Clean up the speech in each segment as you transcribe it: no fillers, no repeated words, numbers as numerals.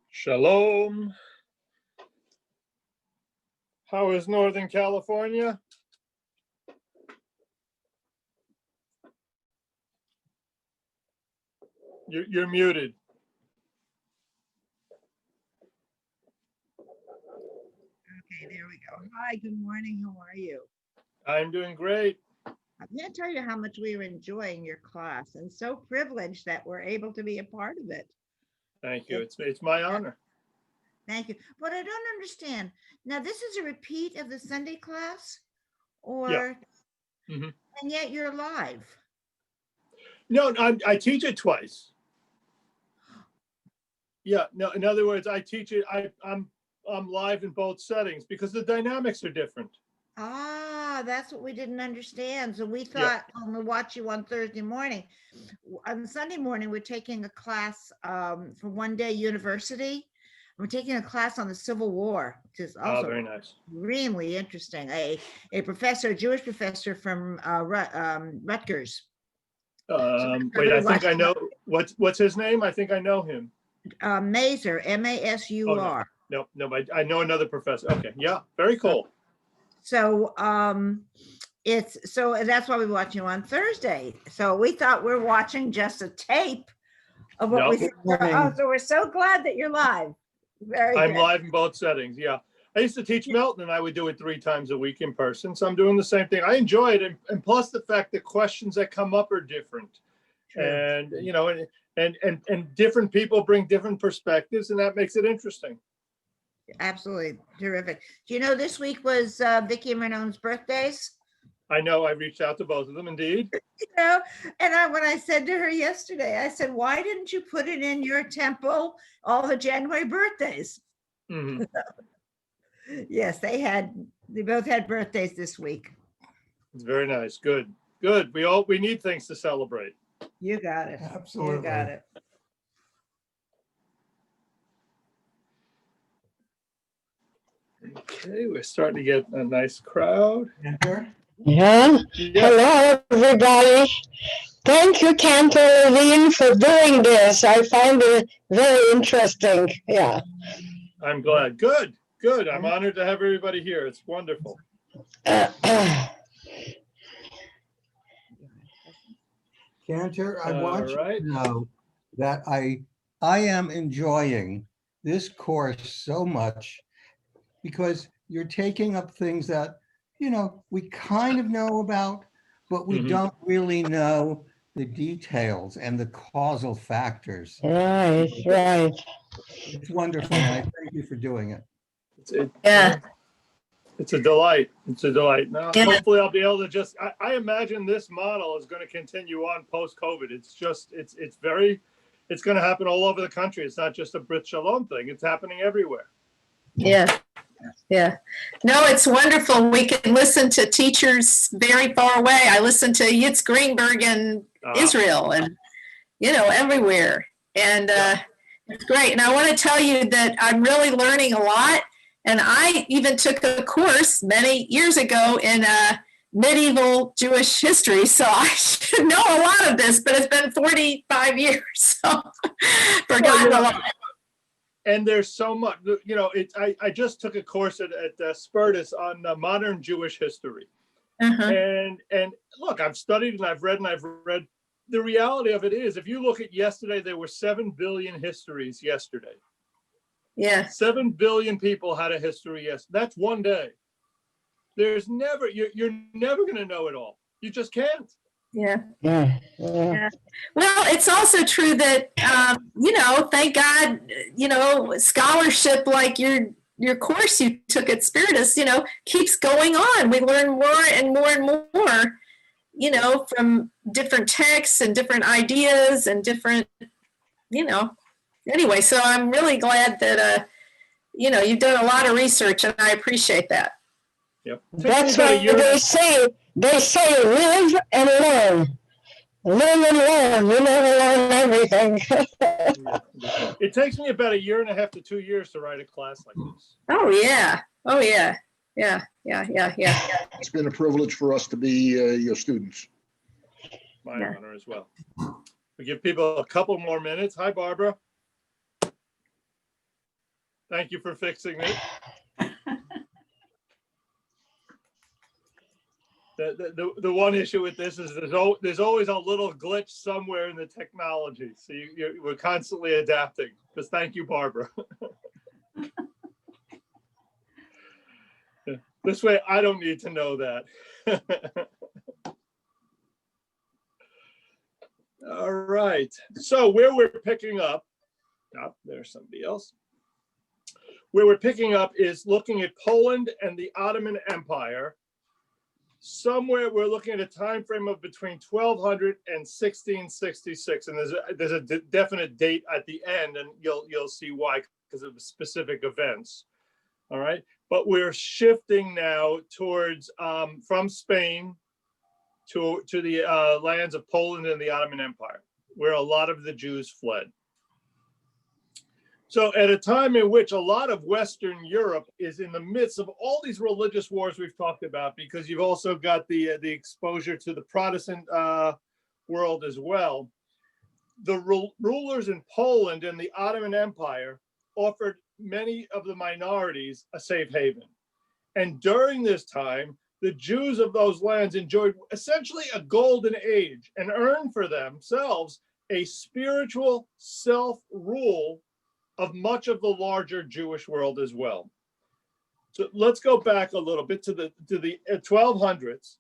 Shalom. How is Northern California? You're muted. Okay, there we go. Hi, good morning. How are you? I'm doing great. I can't tell you how much we are enjoying your class and so privileged that we're able to be a part of it. Thank you. It's my honor. Thank you. But I don't understand. Now, this is a repeat of the Sunday class or, Yeah. Mm-hmm. And yet you're live. No, I teach it twice. Yeah, no, in other words, I teach it, I'm live in both settings because the dynamics are different. Ah, that's what we didn't understand. So we thought when we watch you on Thursday morning, on Sunday morning, we're taking a class for One Day University. We're taking a class on the Civil War, which is also very nice, really interesting. A professor, a Jewish professor from Rutgers. Wait, I think I know what's his name. I think I know him. Masur, M-A-S-U-R. Oh, no, I know another professor. Okay, yeah, very cool. So that's why we watch you on Thursday. So we thought we're watching just a tape of what we said. Oh, so we're so glad that you're live. I'm live in both settings. Yeah. I used to teach Milton and I would do it 3 times a week in person. So I'm doing the same thing. I enjoy it. And plus the fact that questions that come up are different. True. And, you know, and different people bring different perspectives and that makes it interesting. Absolutely. Terrific. Do you know this week was Vicki and Renone's birthdays? I know. I reached out to both of them, indeed. You know, and when I said to her yesterday, I said, why didn't you put it in your temple, all the January birthdays? Mm-hmm. Yes, they both had birthdays this week. It's very nice. Good. We need things to celebrate. You got it. Absolutely. You got it. Okay, we're starting to get a nice crowd. Enter. Yeah. Yes. Hello, everybody. Thank you, Cantor Levine, for doing this. I find it very interesting. Yeah. I'm glad. Good, good. I'm honored to have everybody here. It's wonderful. Cantor, I want you right. to know that I am enjoying this course so much because you're taking up things that, you know, we kind of know about, but we Mhm. don't really know the details and the causal factors. Right, right. It's wonderful, and I thank you for doing it. Yeah. It's a delight. It's a delight. Now, Yeah. hopefully I'll be able to just, I imagine this model is going to continue on post-COVID. It's just, it's going to happen all over the country. It's not just a Brit Shalom thing. It's happening everywhere. Yeah. Yeah. No, it's wonderful. We can listen to teachers very far away. I listen to Yitz Greenberg in Israel and, you know, everywhere. And it's great. And I want to tell you that I'm really learning a lot. And I even took a course many years ago in medieval Jewish history. So I should know a lot of this, but it's been 45 years. So forgotten a lot. And there's so much, you know, I just took a course at Spertus on modern Jewish history. And look, I've studied and I've read. The reality of it is, if you look at yesterday, there were 7 billion histories yesterday. Yeah. 7 billion people had a history. Yes, that's one day. There's never, you're never going to know it all. You just can't. Yeah. Yeah. Yeah. Well, it's also true that, you know, thank God, you know, scholarship like your course you took at Spiritus, you know, keeps going on. We learn more and more and more, you know, from different texts and different ideas and different, you know, anyway, so I'm really glad that, you know, you've done a lot of research and I appreciate that. Yep. That's why they say live and learn. Live and learn. You never learn everything. It takes me about 1.5 to 2 years to write a class like this. Oh, yeah. Oh, yeah. Yeah. It's been a privilege for us to be your students. My honor as well. We give people a couple more minutes. Hi, Barbara. Thank you for fixing it. The one issue with this is there's always a little glitch somewhere in the technology. So we're constantly adapting. Just thank you, Barbara. This way, I don't need to know that. All right. So where we're picking up, there's somebody else. Where we're picking up is looking at Poland and the Ottoman Empire. Somewhere we're looking at a time frame of between 1200 and 1666, and there's a definite date at the end, and you'll see why, because of specific events. All right, but we're shifting now towards from Spain to the lands of Poland and the Ottoman Empire, where a lot of the Jews fled. So at a time in which a lot of Western Europe is in the midst of all these religious wars we've talked about, because you've also got the exposure to the Protestant world as well, the rulers in Poland and the Ottoman Empire offered many of the minorities a safe haven. And during this time, the Jews of those lands enjoyed essentially a golden age and earned for themselves a spiritual self-rule of much of the larger Jewish world as well. So let's go back a little bit to the 1200s.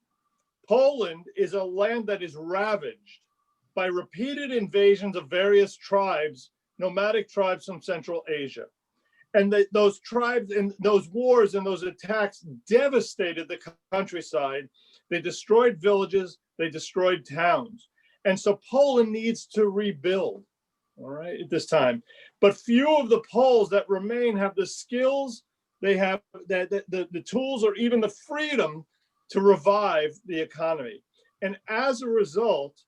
Poland is a land that is ravaged by repeated invasions of various tribes, nomadic tribes from Central Asia. And those tribes and those wars and those attacks devastated the countryside. They destroyed villages, they destroyed towns. And so Poland needs to rebuild, all right, at this time. But few of the Poles that remain have the skills, they have the tools or even the freedom to revive the economy. And as a result,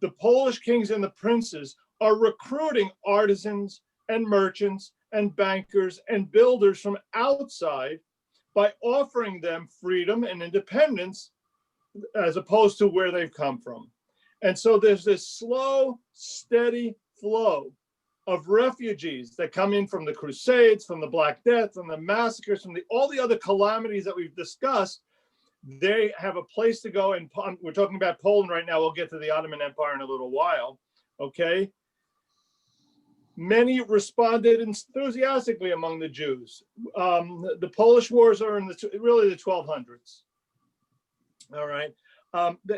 the Polish kings and the princes are recruiting artisans and merchants and bankers and builders from outside by offering them freedom and independence as opposed to where they've come from. And so there's this slow, steady flow of refugees that come in from the Crusades, from the Black Death, from the massacres, from all the other calamities that we've discussed. They have a place to go. And we're talking about Poland right now. We'll get to the Ottoman Empire in a little while. Okay. Many responded enthusiastically among the Jews. The Polish wars are in really the 1200s. All right.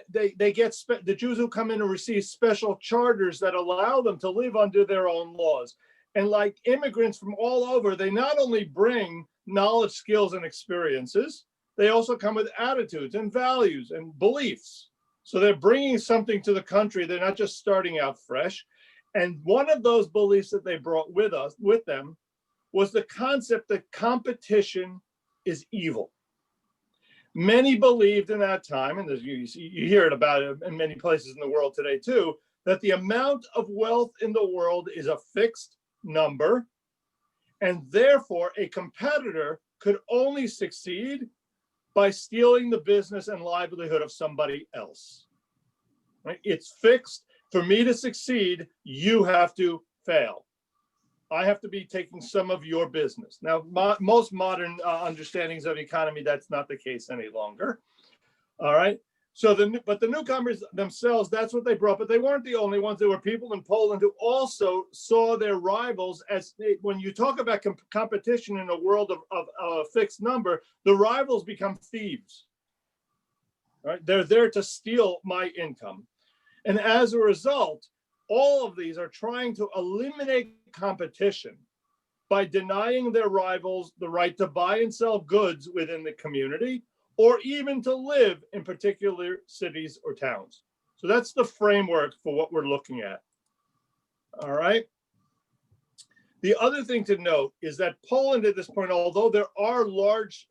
They get the Jews who come in and receive special charters that allow them to live under their own laws. And like immigrants from all over, they not only bring knowledge, skills, and experiences, they also come with attitudes and values and beliefs. So they're bringing something to the country. They're not just starting out fresh. And one of those beliefs that they brought with them was the concept that competition is evil. Many believed in that time, and you hear it about it in many places in the world today too, that the amount of wealth in the world is a fixed number, and therefore a competitor could only succeed by stealing the business and livelihood of somebody else. Right? It's fixed. For me to succeed, you have to fail. I have to be taking some of your business. Now, most modern understandings of economy, that's not the case any longer. All right. So but the newcomers themselves, that's what they brought. But they weren't the only ones. There were people in Poland who also saw their rivals as, when you talk about competition in a world of a fixed number, the rivals become thieves. Right? They're there to steal my income. And as a result, all of these are trying to eliminate competition by denying their rivals the right to buy and sell goods within the community, or even to live in particular cities or towns. So that's the framework for what we're looking at. All right. The other thing to note is that Poland at this point, although there are large,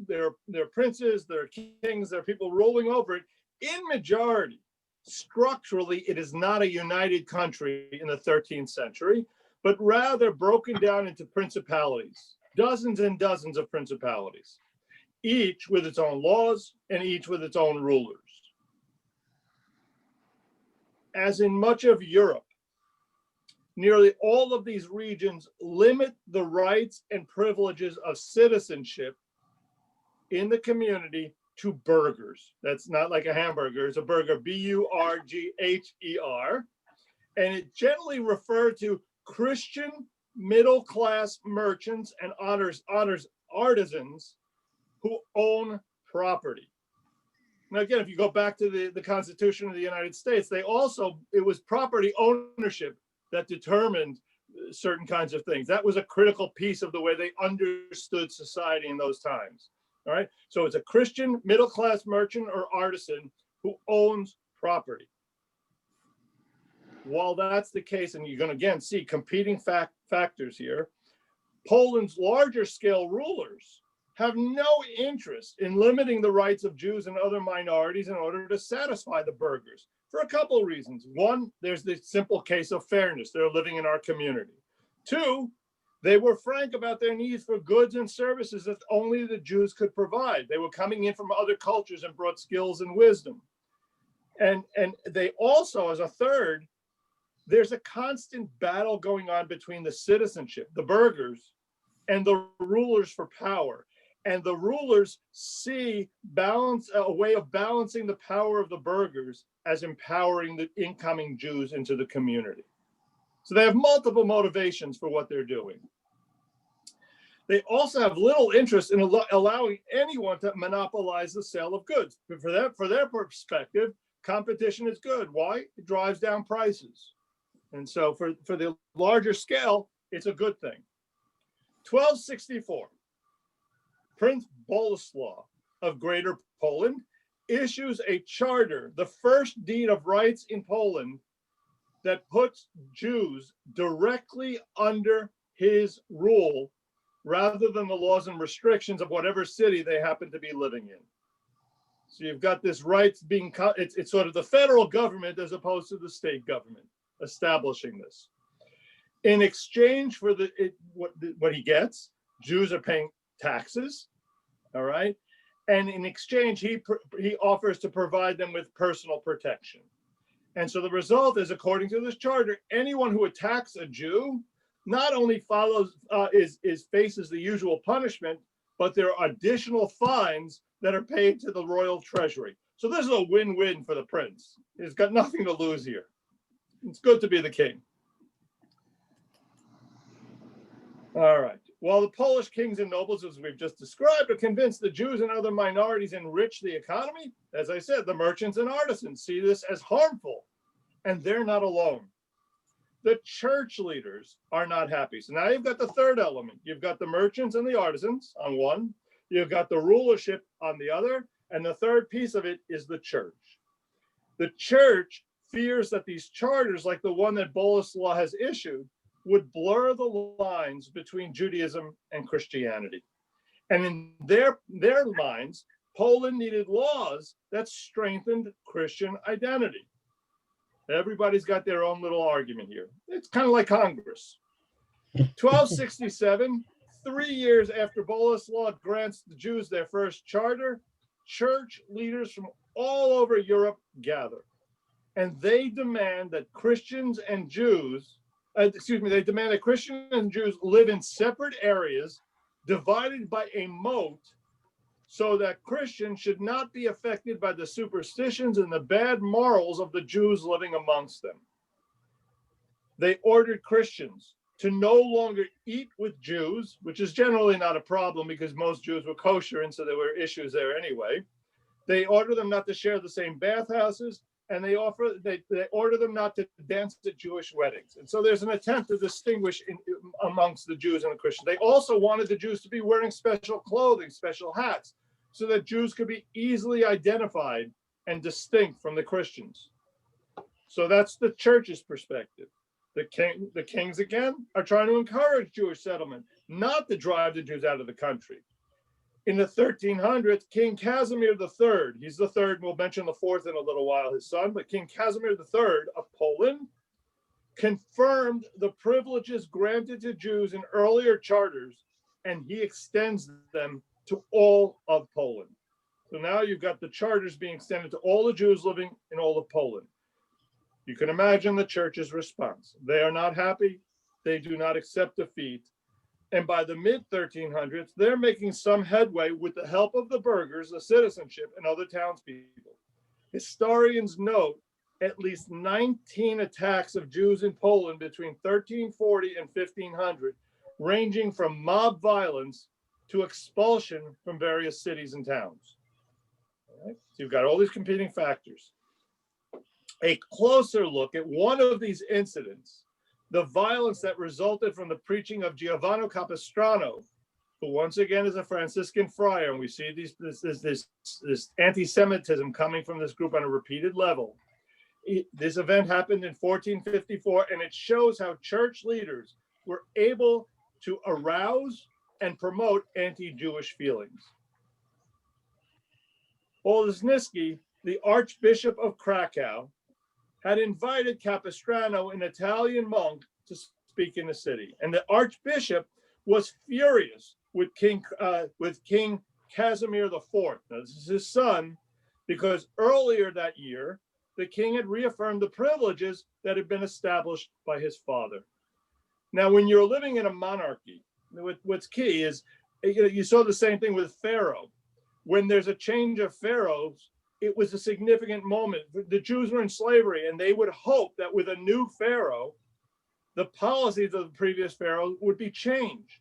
there are princes, there are kings, there are people ruling over it, in majority, structurally, it is not a united country in the 13th century, but rather broken down into principalities, dozens and dozens of principalities, each with its own laws and each with its own rulers. As in much of Europe, nearly all of these regions limit the rights and privileges of citizenship in the community to burghers. That's not like a hamburger, it's a burger, B-U-R-G-H-E-R. And it generally referred to Christian middle-class merchants and artisans who own property. Now, again, if you go back to the Constitution of the United States, it was property ownership that determined certain kinds of things. That was a critical piece of the way they understood society in those times. All right. So it's a Christian middle-class merchant or artisan who owns property. While that's the case, and you're going to again see competing factors here, Poland's larger scale rulers have no interest in limiting the rights of Jews and other minorities in order to satisfy the burghers for a couple of reasons. One, there's the simple case of fairness. They're living in our community. Two, they were frank about their needs for goods and services that only the Jews could provide. They were coming in from other cultures and brought skills and wisdom. And they also, as a third, there's a constant battle going on between the citizenship, the burghers, and the rulers for power. And the rulers see a way of balancing the power of the burghers as empowering the incoming Jews into the community. So they have multiple motivations for what they're doing. They also have little interest in allowing anyone to monopolize the sale of goods. But for their perspective, competition is good. Why? It drives down prices. And so for the larger scale, it's a good thing. 1264, Prince Boleslaw of Greater Poland issues a charter, the first deed of rights in Poland, that puts Jews directly under his rule rather than the laws and restrictions of whatever city they happen to be living in. So you've got this rights being, it's sort of the federal government as opposed to the state government establishing this. In exchange for what he gets, Jews are paying taxes, all right? And in exchange, he offers to provide them with personal protection. And so the result is, according to this charter, anyone who attacks a Jew not only faces the usual punishment, but there are additional fines that are paid to the royal treasury. So this is a win-win for the prince. He's got nothing to lose here. It's good to be the king. All right. While the Polish kings and nobles, as we've just described, are convinced the Jews and other minorities enrich the economy, as I said, the merchants and artisans see this as harmful, and they're not alone. The church leaders are not happy. So now you've got the third element. You've got the merchants and the artisans on one, you've got the rulership on the other, and the third piece of it is the church. The church fears that these charters, like the one that Boleslaw has issued, would blur the lines between Judaism and Christianity. And in their minds, Poland needed laws that strengthened Christian identity. Everybody's got their own little argument here. It's kind of like Congress. 1267, 3 years after Boleslaw grants the Jews their first charter, church leaders from all over Europe gather. And they demand that Christians and Jews live in separate areas divided by a moat, so that Christians should not be affected by the superstitions and the bad morals of the Jews living amongst them. They ordered Christians to no longer eat with Jews, which is generally not a problem because most Jews were kosher, and so there were issues there anyway. They ordered them not to share the same bathhouses, and they order them not to dance at Jewish weddings. And so there's an attempt to distinguish amongst the Jews and the Christians. They also wanted the Jews to be wearing special clothing, special hats, so that Jews could be easily identified and distinct from the Christians. So that's the church's perspective. The kings, again, are trying to encourage Jewish settlement, not to drive the Jews out of the country. In the 1300s, King Casimir III, he's the third, we'll mention the fourth in a little while, his son, but King Casimir III of Poland confirmed the privileges granted to Jews in earlier charters, and he extends them to all of Poland. So now you've got the charters being extended to all the Jews living in all of Poland. You can imagine the church's response. They are not happy. They do not accept defeat. And by the mid-1300s, they're making some headway with the help of the burghers, the citizenship, and other townspeople. Historians note at least 19 attacks of Jews in Poland between 1340 and 1500, ranging from mob violence to expulsion from various cities and towns. All right? So you've got all these competing factors. A closer look at one of these incidents, the violence that resulted from the preaching of Giovanni Capistrano, who once again is a Franciscan friar, and we see this anti-Semitism coming from this group on a repeated level. This event happened in 1454, and it shows how church leaders were able to arouse and promote anti-Jewish feelings. Olesniski, the Archbishop of Krakow, had invited Capistrano, an Italian monk, to speak in the city. And the Archbishop was furious with King Casimir IV. Now, this is his son, because earlier that year, the king had reaffirmed the privileges that had been established by his father. Now, when you're living in a monarchy, what's key is, you saw the same thing with Pharaoh. When there's a change of pharaohs, it was a significant moment. The Jews were in slavery, and they would hope that with a new pharaoh, the policies of the previous pharaoh would be changed.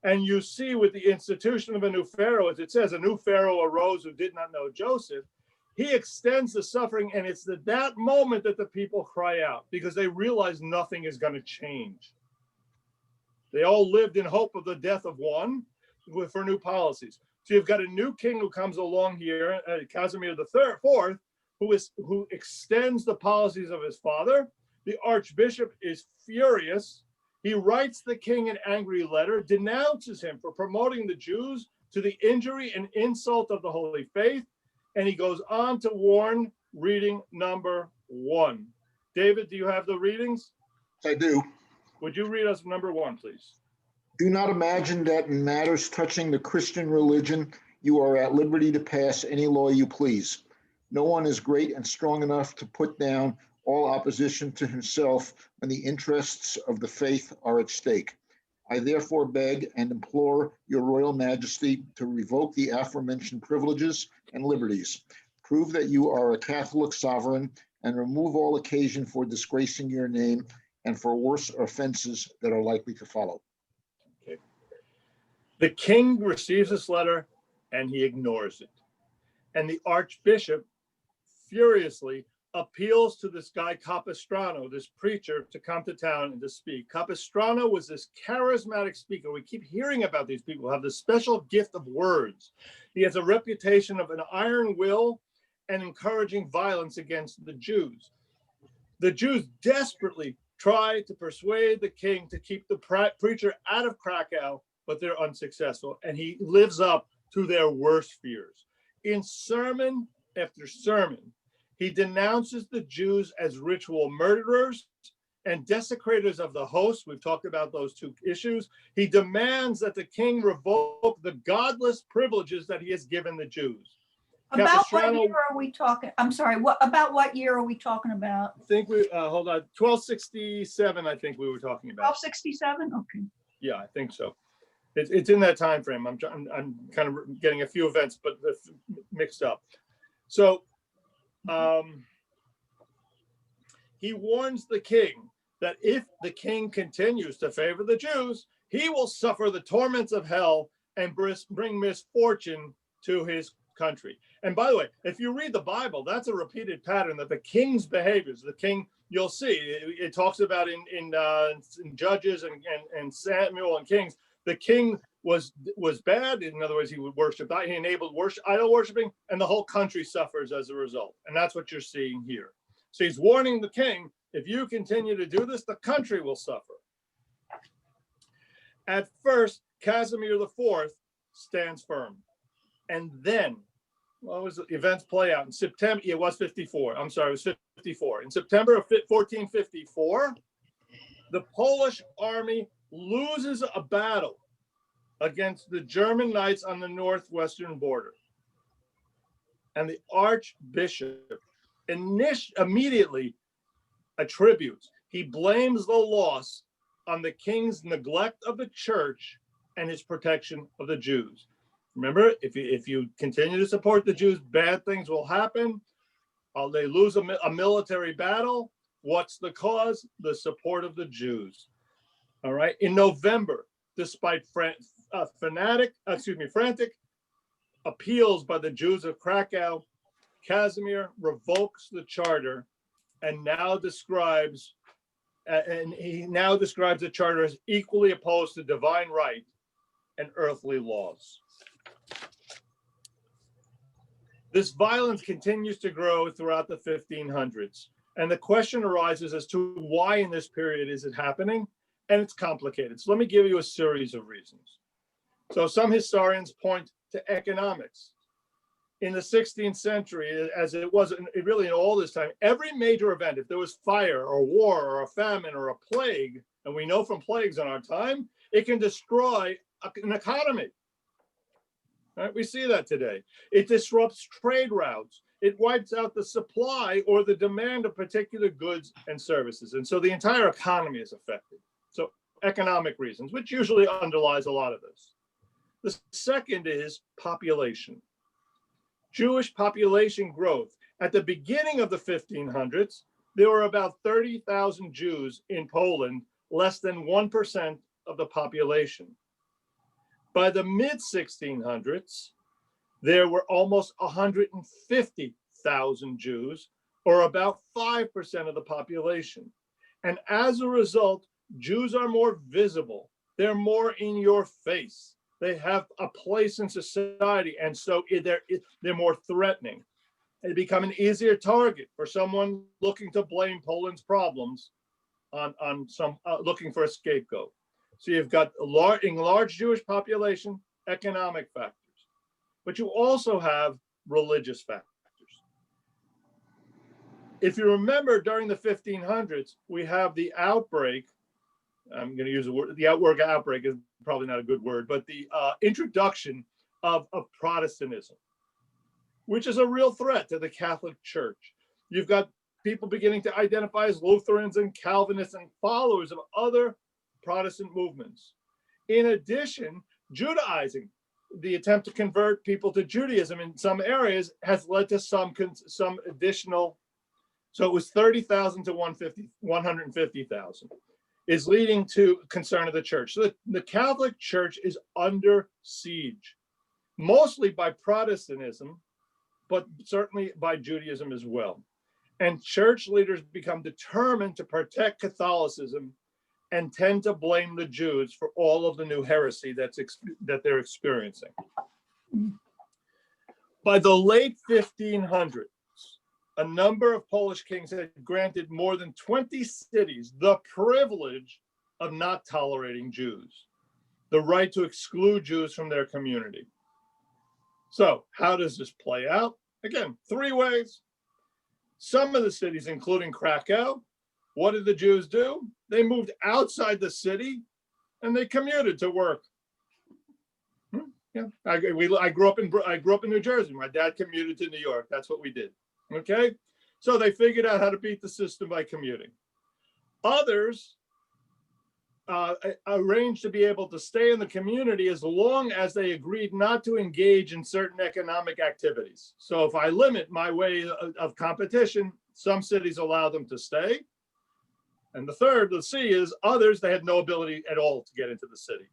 And you see with the institution of a new pharaoh, as it says, a new pharaoh arose who did not know Joseph. He extends the suffering, and it's at that moment that the people cry out because they realize nothing is going to change. They all lived in hope of the death of one for new policies. So you've got a new king who comes along here, Casimir IV, who extends the policies of his father. The archbishop is furious. He writes the king an angry letter, denounces him for promoting the Jews to the injury and insult of the Holy Faith, and he goes on to warn, reading number 1. David, do you have the readings? I do. Would you read us number 1, please? Do not imagine that in matters touching the Christian religion, you are at liberty to pass any law you please. No one is great and strong enough to put down all opposition to himself when the interests of the faith are at stake. I therefore beg and implore your royal majesty to revoke the aforementioned privileges and liberties. Prove that you are a Catholic sovereign and remove all occasion for disgracing your name and for worse offenses that are likely to follow. Okay. The king receives this letter and he ignores it. And the archbishop furiously appeals to this guy Capistrano, this preacher, to come to town and to speak. Capistrano was this charismatic speaker. We keep hearing about these people who have this special gift of words. He has a reputation of an iron will and encouraging violence against the Jews. The Jews desperately try to persuade the king to keep the preacher out of Krakow, but they're unsuccessful, and he lives up to their worst fears. In sermon after sermon, he denounces the Jews as ritual murderers and desecrators of the host. We've talked about those two issues. He demands that the king revoke the godless privileges that he has given the Jews. About what Capistrano- year are we talking? I'm sorry, about what year are we talking about? I think we, hold on, 1267, I think we were talking about. 1267? Okay. Yeah, I think so. It's in that time frame. I'm kind of getting a few events, but mixed up. So he warns the king that if the king continues to favor the Jews, he will suffer the torments of hell and bring misfortune to his country. And by the way, if you read the Bible, that's a repeated pattern that the king's behaviors, the king, you'll see, it talks about in Judges and Samuel and Kings, the king was bad. In other words, he would worship, he enabled idol worshiping, and the whole country suffers as a result. And that's what you're seeing here. So he's warning the king, if you continue to do this, the country will suffer. At first, Casimir IV stands firm. And then, what was the events play out in September? It was 54. I'm sorry, it was 54. In September of 1454, the Polish army loses a battle against the German knights on the northwestern border. And the archbishop immediately attributes, he blames the loss on the king's neglect of the church and his protection of the Jews. Remember, if you continue to support the Jews, bad things will happen. They lose a military battle. What's the cause? The support of the Jews. All right. In November, despite frantic appeals by the Jews of Krakow, Casimir revokes the charter and now describes the charter as equally opposed to divine right and earthly laws. This violence continues to grow throughout the 1500s. And the question arises as to why in this period is it happening? And it's complicated. So let me give you a series of reasons. So some historians point to economics. In the 16th century, as it was really in all this time, every major event, if there was fire or war or a famine or a plague, and we know from plagues in our time, it can destroy an economy. Right? We see that today. It disrupts trade routes. It wipes out the supply or the demand of particular goods and services. And so the entire economy is affected. So economic reasons, which usually underlies a lot of this. The second is population. Jewish population growth. At the beginning of the 1500s, there were about 30,000 Jews in Poland, less than 1% of the population. By the mid-1600s, there were almost 150,000 Jews, or about 5% of the population. And as a result, Jews are more visible. They're more in your face. They have a place in society, and so they're more threatening. They become an easier target for someone looking to blame Poland's problems on some looking for a scapegoat. So you've got a large Jewish population, economic factors, but you also have religious factors. If you remember, during the 1500s, we have the outbreak. I'm going to use the word, the outbreak is probably not a good word, but the introduction of Protestantism. which is a real threat to the Catholic Church. You've got people beginning to identify as Lutherans and Calvinists and followers of other Protestant movements. In addition, Judaizing, the attempt to convert people to Judaism in some areas, has led to some additional. So it was 30,000 to 150,000, is leading to concern of the church. So the Catholic Church is under siege, mostly by Protestantism, but certainly by Judaism as well. And church leaders become determined to protect Catholicism and tend to blame the Jews for all of the new heresy that they're experiencing. By the late 1500s, a number of Polish kings had granted more than 20 cities the privilege of not tolerating Jews, the right to exclude Jews from their community. So how does this play out? Again, three ways. Some of the cities, including Krakow, what did the Jews do? They moved outside the city and they commuted to work. Yeah, I grew up in New Jersey. My dad commuted to New York. That's what we did. Okay, so they figured out how to beat the system by commuting. Others arranged to be able to stay in the community as long as they agreed not to engage in certain economic activities. So if I limit my way of competition, some cities allow them to stay. And the third, the C, is others, they had no ability at all to get into the city.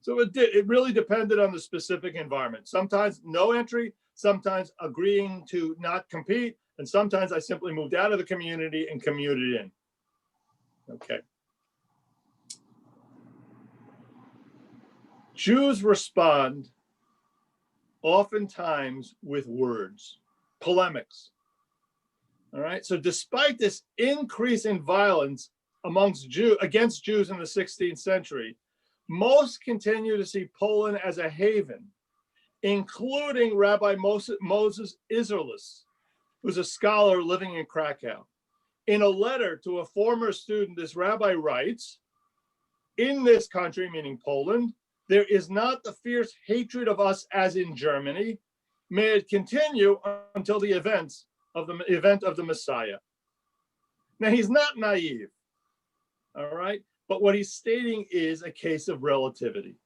So it really depended on the specific environment. Sometimes no entry, sometimes agreeing to not compete, and sometimes I simply moved out of the community and commuted in. Okay. Jews respond oftentimes with words, polemics. All right. So despite this increase in violence against Jews in the 16th century, most continue to see Poland as a haven, including Rabbi Moses Isserles, who's a scholar living in Krakow. In a letter to a former student, this rabbi writes, "In this country," meaning Poland, "there is not the fierce hatred of us as in Germany. May it continue until the event of the Messiah." Now, he's not naive, all right? But what he's stating is a case of relativity.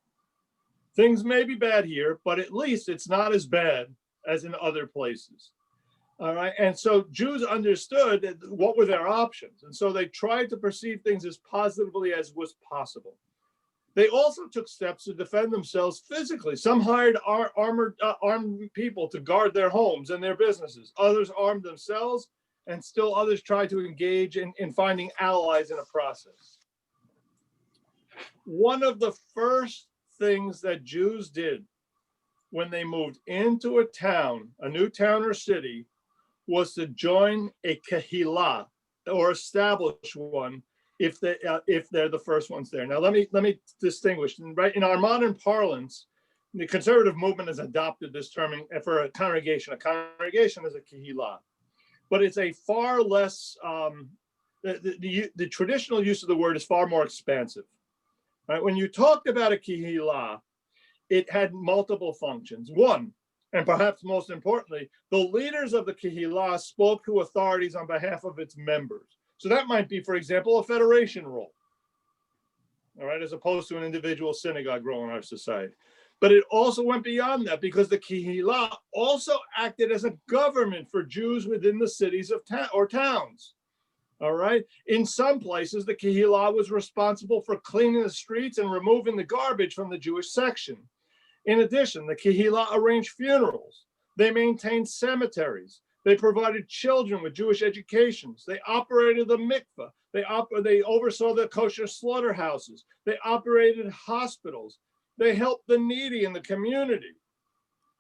Things may be bad here, but at least it's not as bad as in other places, all right? And so Jews understood what were their options. And so they tried to perceive things as positively as was possible. They also took steps to defend themselves physically. Some hired armed people to guard their homes and their businesses. Others armed themselves, and still others tried to engage in finding allies in a process. One of the first things that Jews did when they moved into a town, a new town or city, was to join a kehillah, or establish one, if they're the first ones there. Now, let me distinguish. Right in our modern parlance, the conservative movement has adopted this term for a congregation. A congregation is a kehillah, but it's a far less. The traditional use of the word is far more expansive. Right? When you talked about a kehillah, it had multiple functions. One, and perhaps most importantly, the leaders of the kehillah spoke to authorities on behalf of its members. So that might be, for example, a federation role, all right, as opposed to an individual synagogue role in our society. But it also went beyond that, because the kehillah also acted as a government for Jews within the cities of or towns. All right. In some places, the kehillah was responsible for cleaning the streets and removing the garbage from the Jewish section. In addition, the kehillah arranged funerals. They maintained cemeteries. They provided children with Jewish educations. They operated the mikveh. They oversaw the kosher slaughterhouses. They operated hospitals. They helped the needy in the community.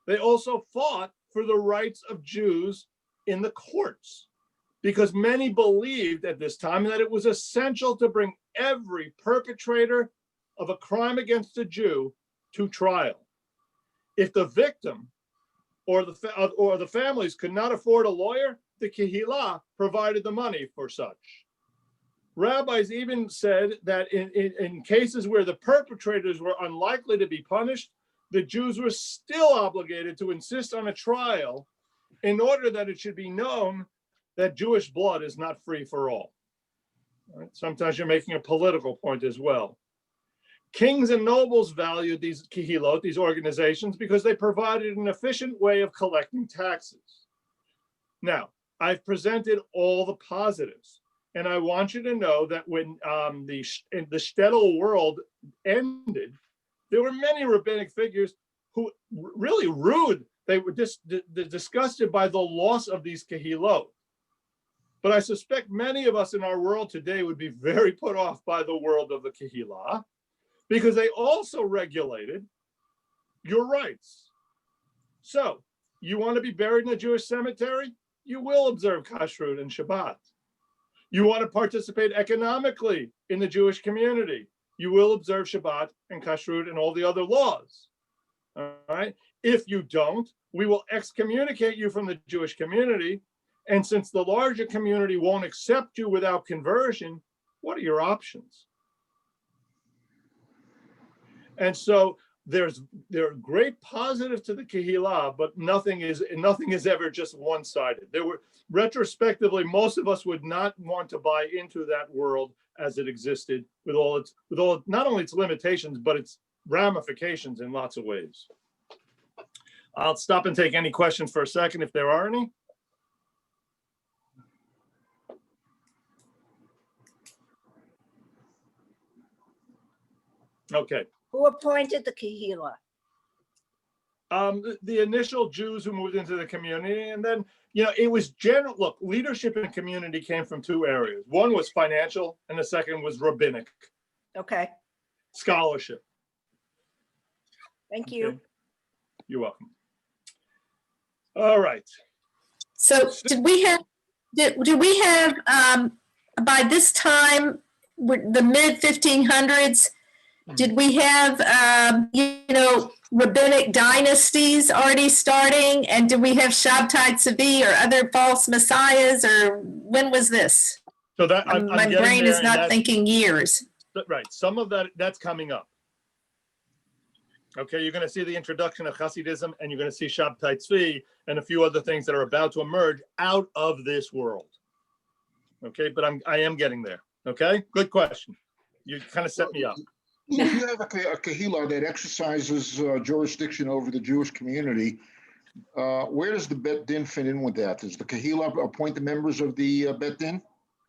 They also fought for the rights of Jews in the courts, because many believed at this time that it was essential to bring every perpetrator of a crime against a Jew to trial. If the victim or the families could not afford a lawyer, the kehillah provided the money for such. Rabbis even said that in cases where the perpetrators were unlikely to be punished, the Jews were still obligated to insist on a trial in order that it should be known that Jewish blood is not free for all. Right? Sometimes you're making a political point as well. Kings and nobles valued these kehilot, these organizations, because they provided an efficient way of collecting taxes. Now, I've presented all the positives, and I want you to know that when the shtetl world ended, there were many rabbinic figures who really rude. They were disgusted by the loss of these kehilot. But I suspect many of us in our world today would be very put off by the world of the kehillah, because they also regulated your rights. So you want to be buried in a Jewish cemetery? You will observe kashrut and Shabbat. You want to participate economically in the Jewish community? You will observe Shabbat and kashrut and all the other laws. All right. If you don't, we will excommunicate you from the Jewish community. And since the larger community won't accept you without conversion, what are your options? And so there are great positives to the kehillah, but nothing is ever just one-sided. There were retrospectively, most of us would not want to buy into that world as it existed with all not only its limitations, but its ramifications in lots of ways. I'll stop and take any questions for a second if there are any. Okay. Who appointed the Kehillah? The initial Jews who moved into the community, and then, you know, it was general. Look, leadership in the community came from two areas. One was financial, and the second was rabbinic. Okay, Scholarship. thank you. Okay. You're welcome. All right. So did we have by this time, the mid 1500s, did we have, rabbinic dynasties already starting? And did we have Shabtai Tzvi or other false messiahs, or when was this? So that My brain is not thinking years. Right. Some of that's coming up. Okay, you're going to see the introduction of Hasidism, and you're going to see Shabtai Tzvi and a few other things that are about to emerge out of this world. Okay, but I am getting there. Okay, good question. You kind of set me up. If you have a kehillah that exercises jurisdiction over the Jewish community, where does the Bet Din fit in with that? Does the kehillah appoint the members of the Bet Din?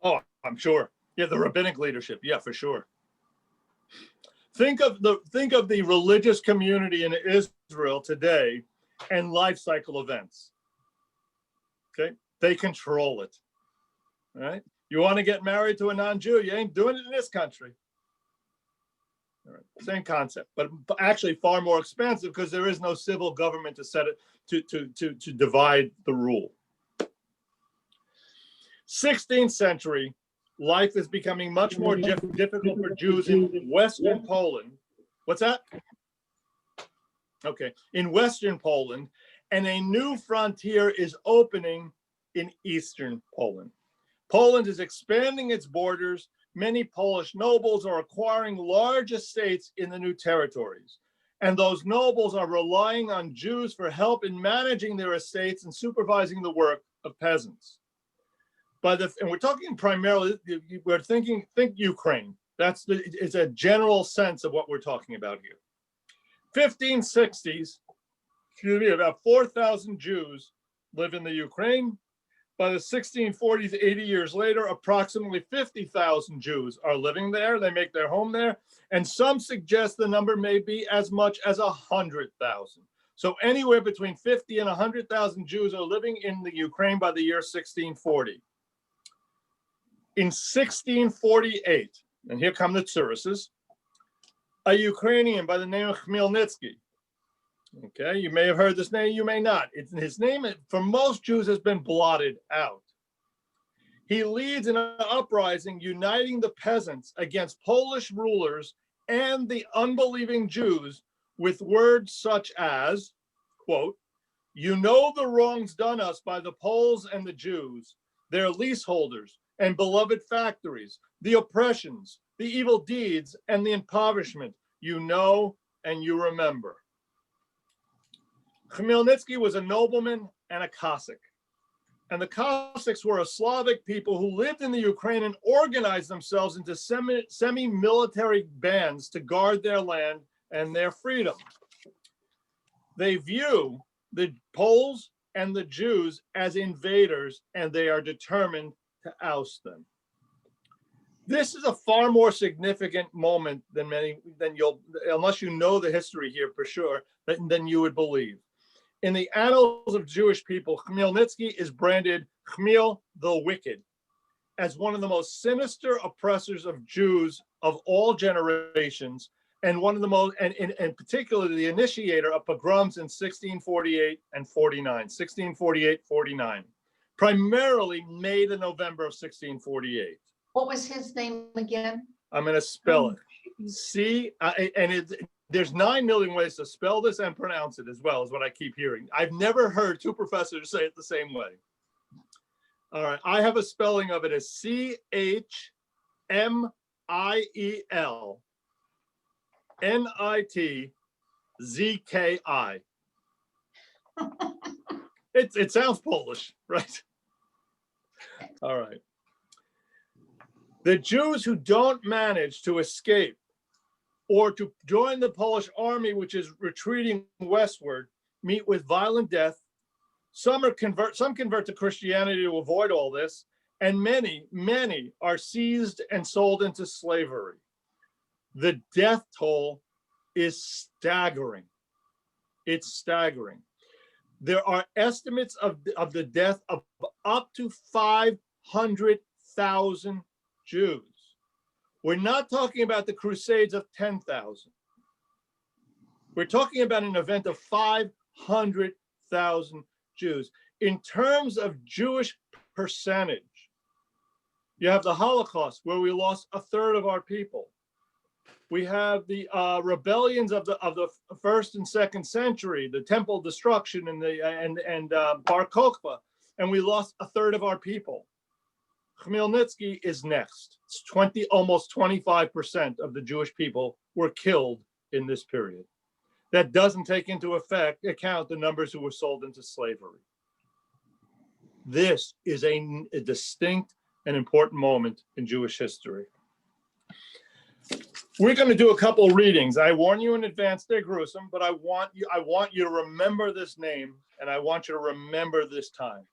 Oh, I'm sure. Yeah, the rabbinic leadership. Yeah, for sure. Think of the religious community in Israel today and life cycle events. Okay, they control it. All right. You want to get married to a non-Jew? You ain't doing it in this country. All right. Same concept, but actually far more expansive because there is no civil government to set it to divide the rule. 16th century, life is becoming much more difficult for Jews in Western Poland. What's that? Okay, in Western Poland, and a new frontier is opening in Eastern Poland. Poland is expanding its borders. Many Polish nobles are acquiring large estates in the new territories. And those nobles are relying on Jews for help in managing their estates and supervising the work of peasants. And we're talking primarily, think Ukraine. It's a general sense of what we're talking about here. 1560s, about 4,000 Jews live in the Ukraine. By the 1640s, 80 years later, approximately 50,000 Jews are living there. They make their home there. And some suggest the number may be as much as 100,000. So anywhere between 50 and 100,000 Jews are living in the Ukraine by the year 1640. In 1648, and here come the Tsuruses, a Ukrainian by the name of Khmelnytsky. Okay, you may have heard this name, you may not. His name, for most Jews, has been blotted out. He leads an uprising uniting the peasants against Polish rulers and the unbelieving Jews with words such as, quote, "You know the wrongs done us by the Poles and the Jews, their leaseholders and beloved factories, the oppressions, the evil deeds, and the impoverishment. You know and you remember." Khmelnytsky was a nobleman and a Cossack. And the Cossacks were a Slavic people who lived in the Ukraine and organized themselves into semi-military bands to guard their land and their freedom. They view the Poles and the Jews as invaders, and they are determined to oust them. This is a far more significant moment than you'll, unless you know the history here for sure, than you would believe. In the annals of Jewish people, Khmelnytsky is branded Khmel the Wicked as one of the most sinister oppressors of Jews of all generations, and one of the most, and particularly the initiator of pogroms in 1648 and 49, 1648, 49, primarily May to November of 1648. What was his name again? I'm going to spell it. There's 9 million ways to spell this and pronounce it as well, is what I keep hearing. I've never heard 2 professors say it the same way. All right, I have a spelling of it as CHMIELNITZKI. It sounds Polish, right? All right. The Jews who don't manage to escape or to join the Polish army, which is retreating westward, meet with violent death. Some convert to Christianity to avoid all this, and many are seized and sold into slavery. The death toll is staggering. It's staggering. There are estimates of the death of up to 500,000 Jews. We're not talking about the Crusades of 10,000. We're talking about an event of 500,000 Jews. In terms of Jewish percentage, you have the Holocaust, where we lost 1/3 of our people. We have the rebellions of the 1st and 2nd century, the temple destruction and Bar Kokhba, and we lost 1/3 of our people. Khmelnytsky is next. It's almost 25% of the Jewish people were killed in this period. That doesn't take into account the numbers who were sold into slavery. This is a distinct and important moment in Jewish history. We're going to do a couple readings. I warn you in advance, they're gruesome, but I want you to remember this name, and I want you to remember this time.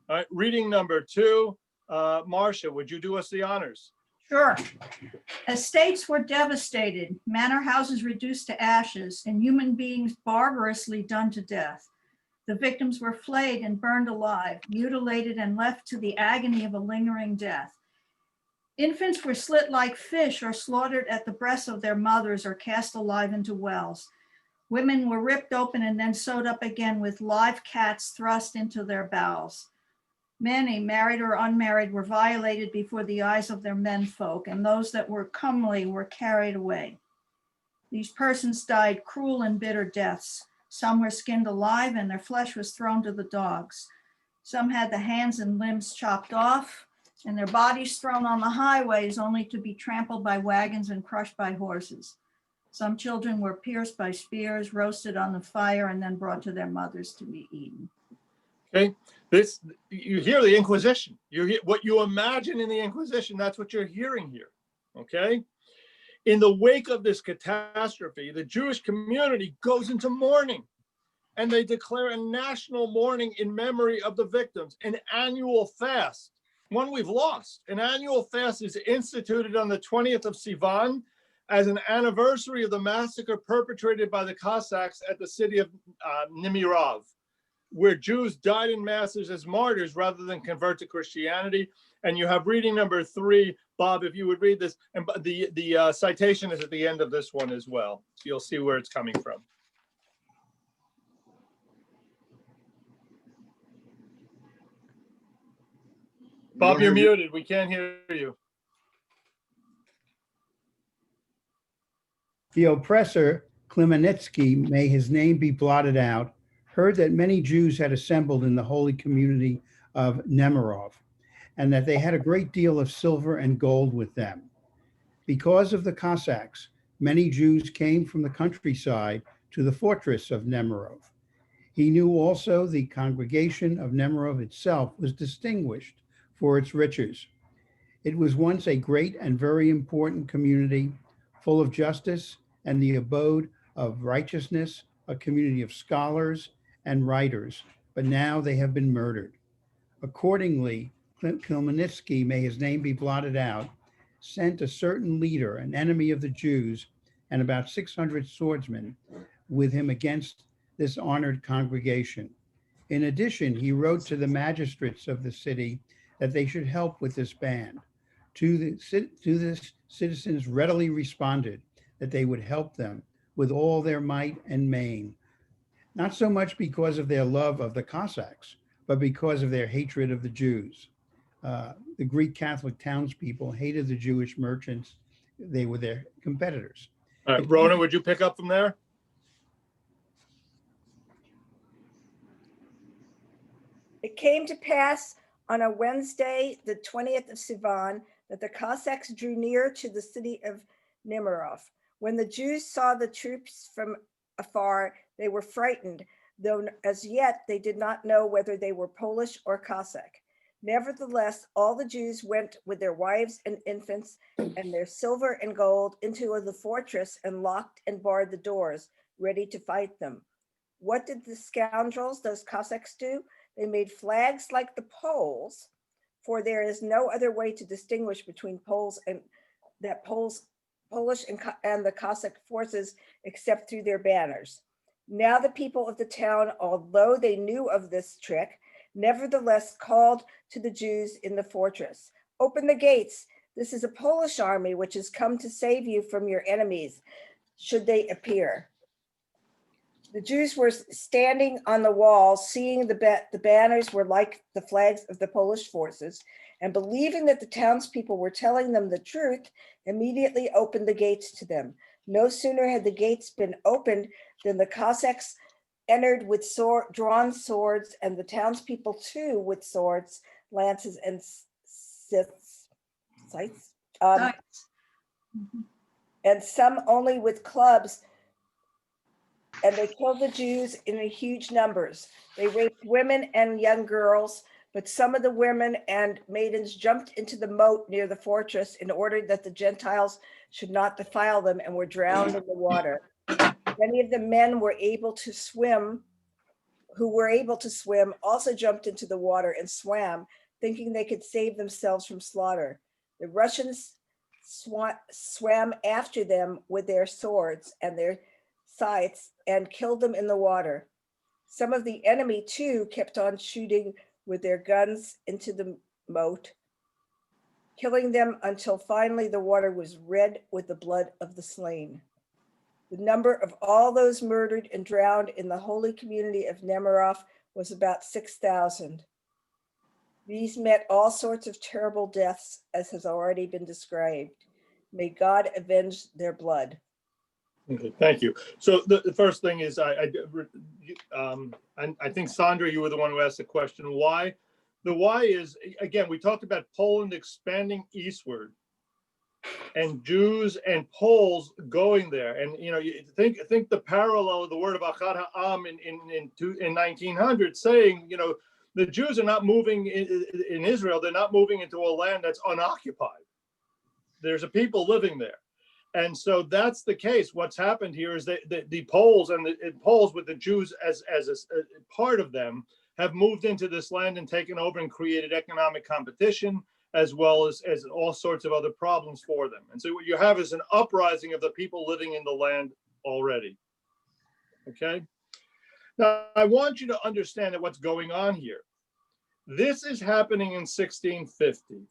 All right, reading number 2. Marcia, would you do us the honors? Sure. Estates were devastated, manor houses reduced to ashes, and human beings barbarously done to death. The victims were flayed and burned alive, mutilated and left to the agony of a lingering death. Infants were slit like fish or slaughtered at the breasts of their mothers or cast alive into wells. Women were ripped open and then sewed up again with live cats thrust into their bowels. Many, married or unmarried, were violated before the eyes of their menfolk, and those that were comely were carried away. These persons died cruel and bitter deaths. Some were skinned alive and their flesh was thrown to the dogs. Some had the hands and limbs chopped off and their bodies thrown on the highways only to be trampled by wagons and crushed by horses. Some children were pierced by spears, roasted on the fire, and then brought to their mothers to be eaten. Okay, you hear the Inquisition. You hear what you imagine in the Inquisition. That's what you're hearing here. Okay, in the wake of this catastrophe, the Jewish community goes into mourning, and they declare a national mourning in memory of the victims. An annual fast, one we've lost. An annual fast is instituted on the 20th of Sivan as an anniversary of the massacre perpetrated by the Cossacks at the city of Nemirov, where Jews died in masses as martyrs rather than convert to Christianity. And you have reading number 3, Bob, if you would read this, and the citation is at the end of this one as well. So you'll see where it's coming from. Bob, you're muted. We can't hear you. The oppressor, Khmelnytsky, may his name be blotted out, heard that many Jews had assembled in the holy community of Nemirov, and that they had a great deal of silver and gold with them. Because of the Cossacks, many Jews came from the countryside to the fortress of Nemirov. He knew also the congregation of Nemirov itself was distinguished for its riches. It was once a great and very important community, full of justice and the abode of righteousness, a community of scholars and writers, but now they have been murdered. Accordingly, Khmelnytsky, may his name be blotted out, sent a certain leader, an enemy of the Jews, and about 600 swordsmen with him against this honored congregation. In addition, he wrote to the magistrates of the city that they should help with this band. To this, citizens readily responded that they would help them with all their might and main, not so much because of their love of the Cossacks, but because of their hatred of the Jews. The Greek Catholic townspeople hated the Jewish merchants. They were their competitors. Ronan, would you pick up from there? It came to pass on a Wednesday, the 20th of Sivan, that the Cossacks drew near to the city of Nemirov. When the Jews saw the troops from afar, they were frightened, though as yet they did not know whether they were Polish or Cossack. Nevertheless, all the Jews went with their wives and infants and their silver and gold into the fortress and locked and barred the doors, ready to fight them. What did the scoundrels, those Cossacks, do? They made flags like the Poles, for there is no other way to distinguish between Poles and Polish and the Cossack forces except through their banners. Now the people of the town, although they knew of this trick, nevertheless called to the Jews in the fortress, "Open the gates. This is a Polish army which has come to save you from your enemies, should they appear." The Jews were standing on the wall, seeing the banners were like the flags of the Polish forces, and believing that the townspeople were telling them the truth, immediately opened the gates to them. No sooner had the gates been opened than the Cossacks entered with drawn swords, and the townspeople too with swords, lances, and scythes, and some only with clubs. And they killed the Jews in huge numbers. They raped women and young girls, but some of the women and maidens jumped into the moat near the fortress in order that the Gentiles should not defile them, and were drowned in the water. Many of the men were able to swim, also jumped into the water and swam, thinking they could save themselves from slaughter. The Russians swam after them with their swords and their scythes and killed them in the water. Some of the enemy too kept on shooting with their guns into the moat, killing them until finally the water was red with the blood of the slain. The number of all those murdered and drowned in the holy community of Nemirov was about 6,000. These met all sorts of terrible deaths, as has already been described. May God avenge their blood. Okay, thank you. So the first thing is, I think, Sandra, you were the one who asked the question, why? The why is, again, we talked about Poland expanding eastward and Jews and Poles going there. And, you know, you think the parallel of the word of Achad Ha'am in 1900 saying, you know, the Jews are not moving in Israel. They're not moving into a land that's unoccupied. There's a people living there. And so that's the case. What's happened here is that the Poles and the Poles with the Jews as a part of them have moved into this land and taken over and created economic competition, as well as all sorts of other problems for them. And so what you have is an uprising of the people living in the land already. Okay. Now, I want you to understand that what's going on here. This is happening in 1650.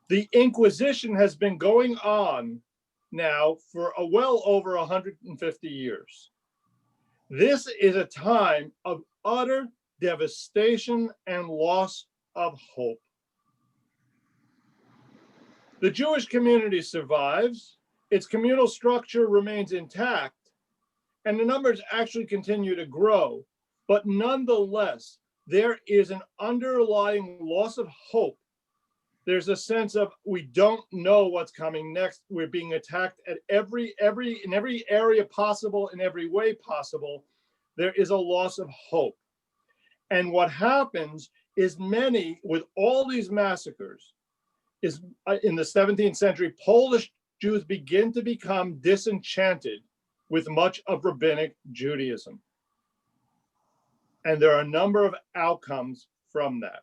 The Inquisition has been going on now for well over 150 years. This is a time of utter devastation and loss of hope. The Jewish community survives, its communal structure remains intact, and the numbers actually continue to grow. But nonetheless, there is an underlying loss of hope. There's a sense of, we don't know what's coming next. We're being attacked at in every area possible, in every way possible. there is a loss of hope. And what happens is many, with all these massacres, is in the 17th century, Polish Jews begin to become disenchanted with much of rabbinic Judaism. And there are a number of outcomes from that.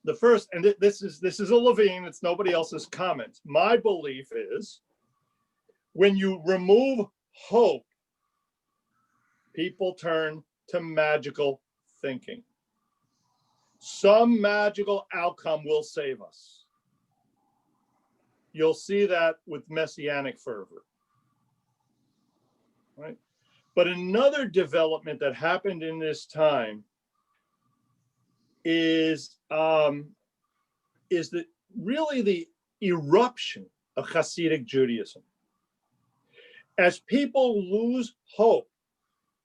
The first, and this is a Levine, it's nobody else's comment. My belief is when you remove hope, people turn to magical thinking. Some magical outcome will save us. You'll see that with messianic fervor, right? But another development that happened in this time is that really the eruption of Hasidic Judaism. As people lose hope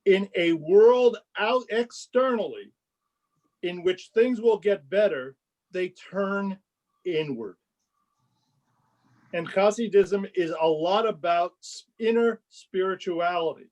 in a world out externally in which things will get better, they turn inward. And Hasidism is a lot about inner spirituality.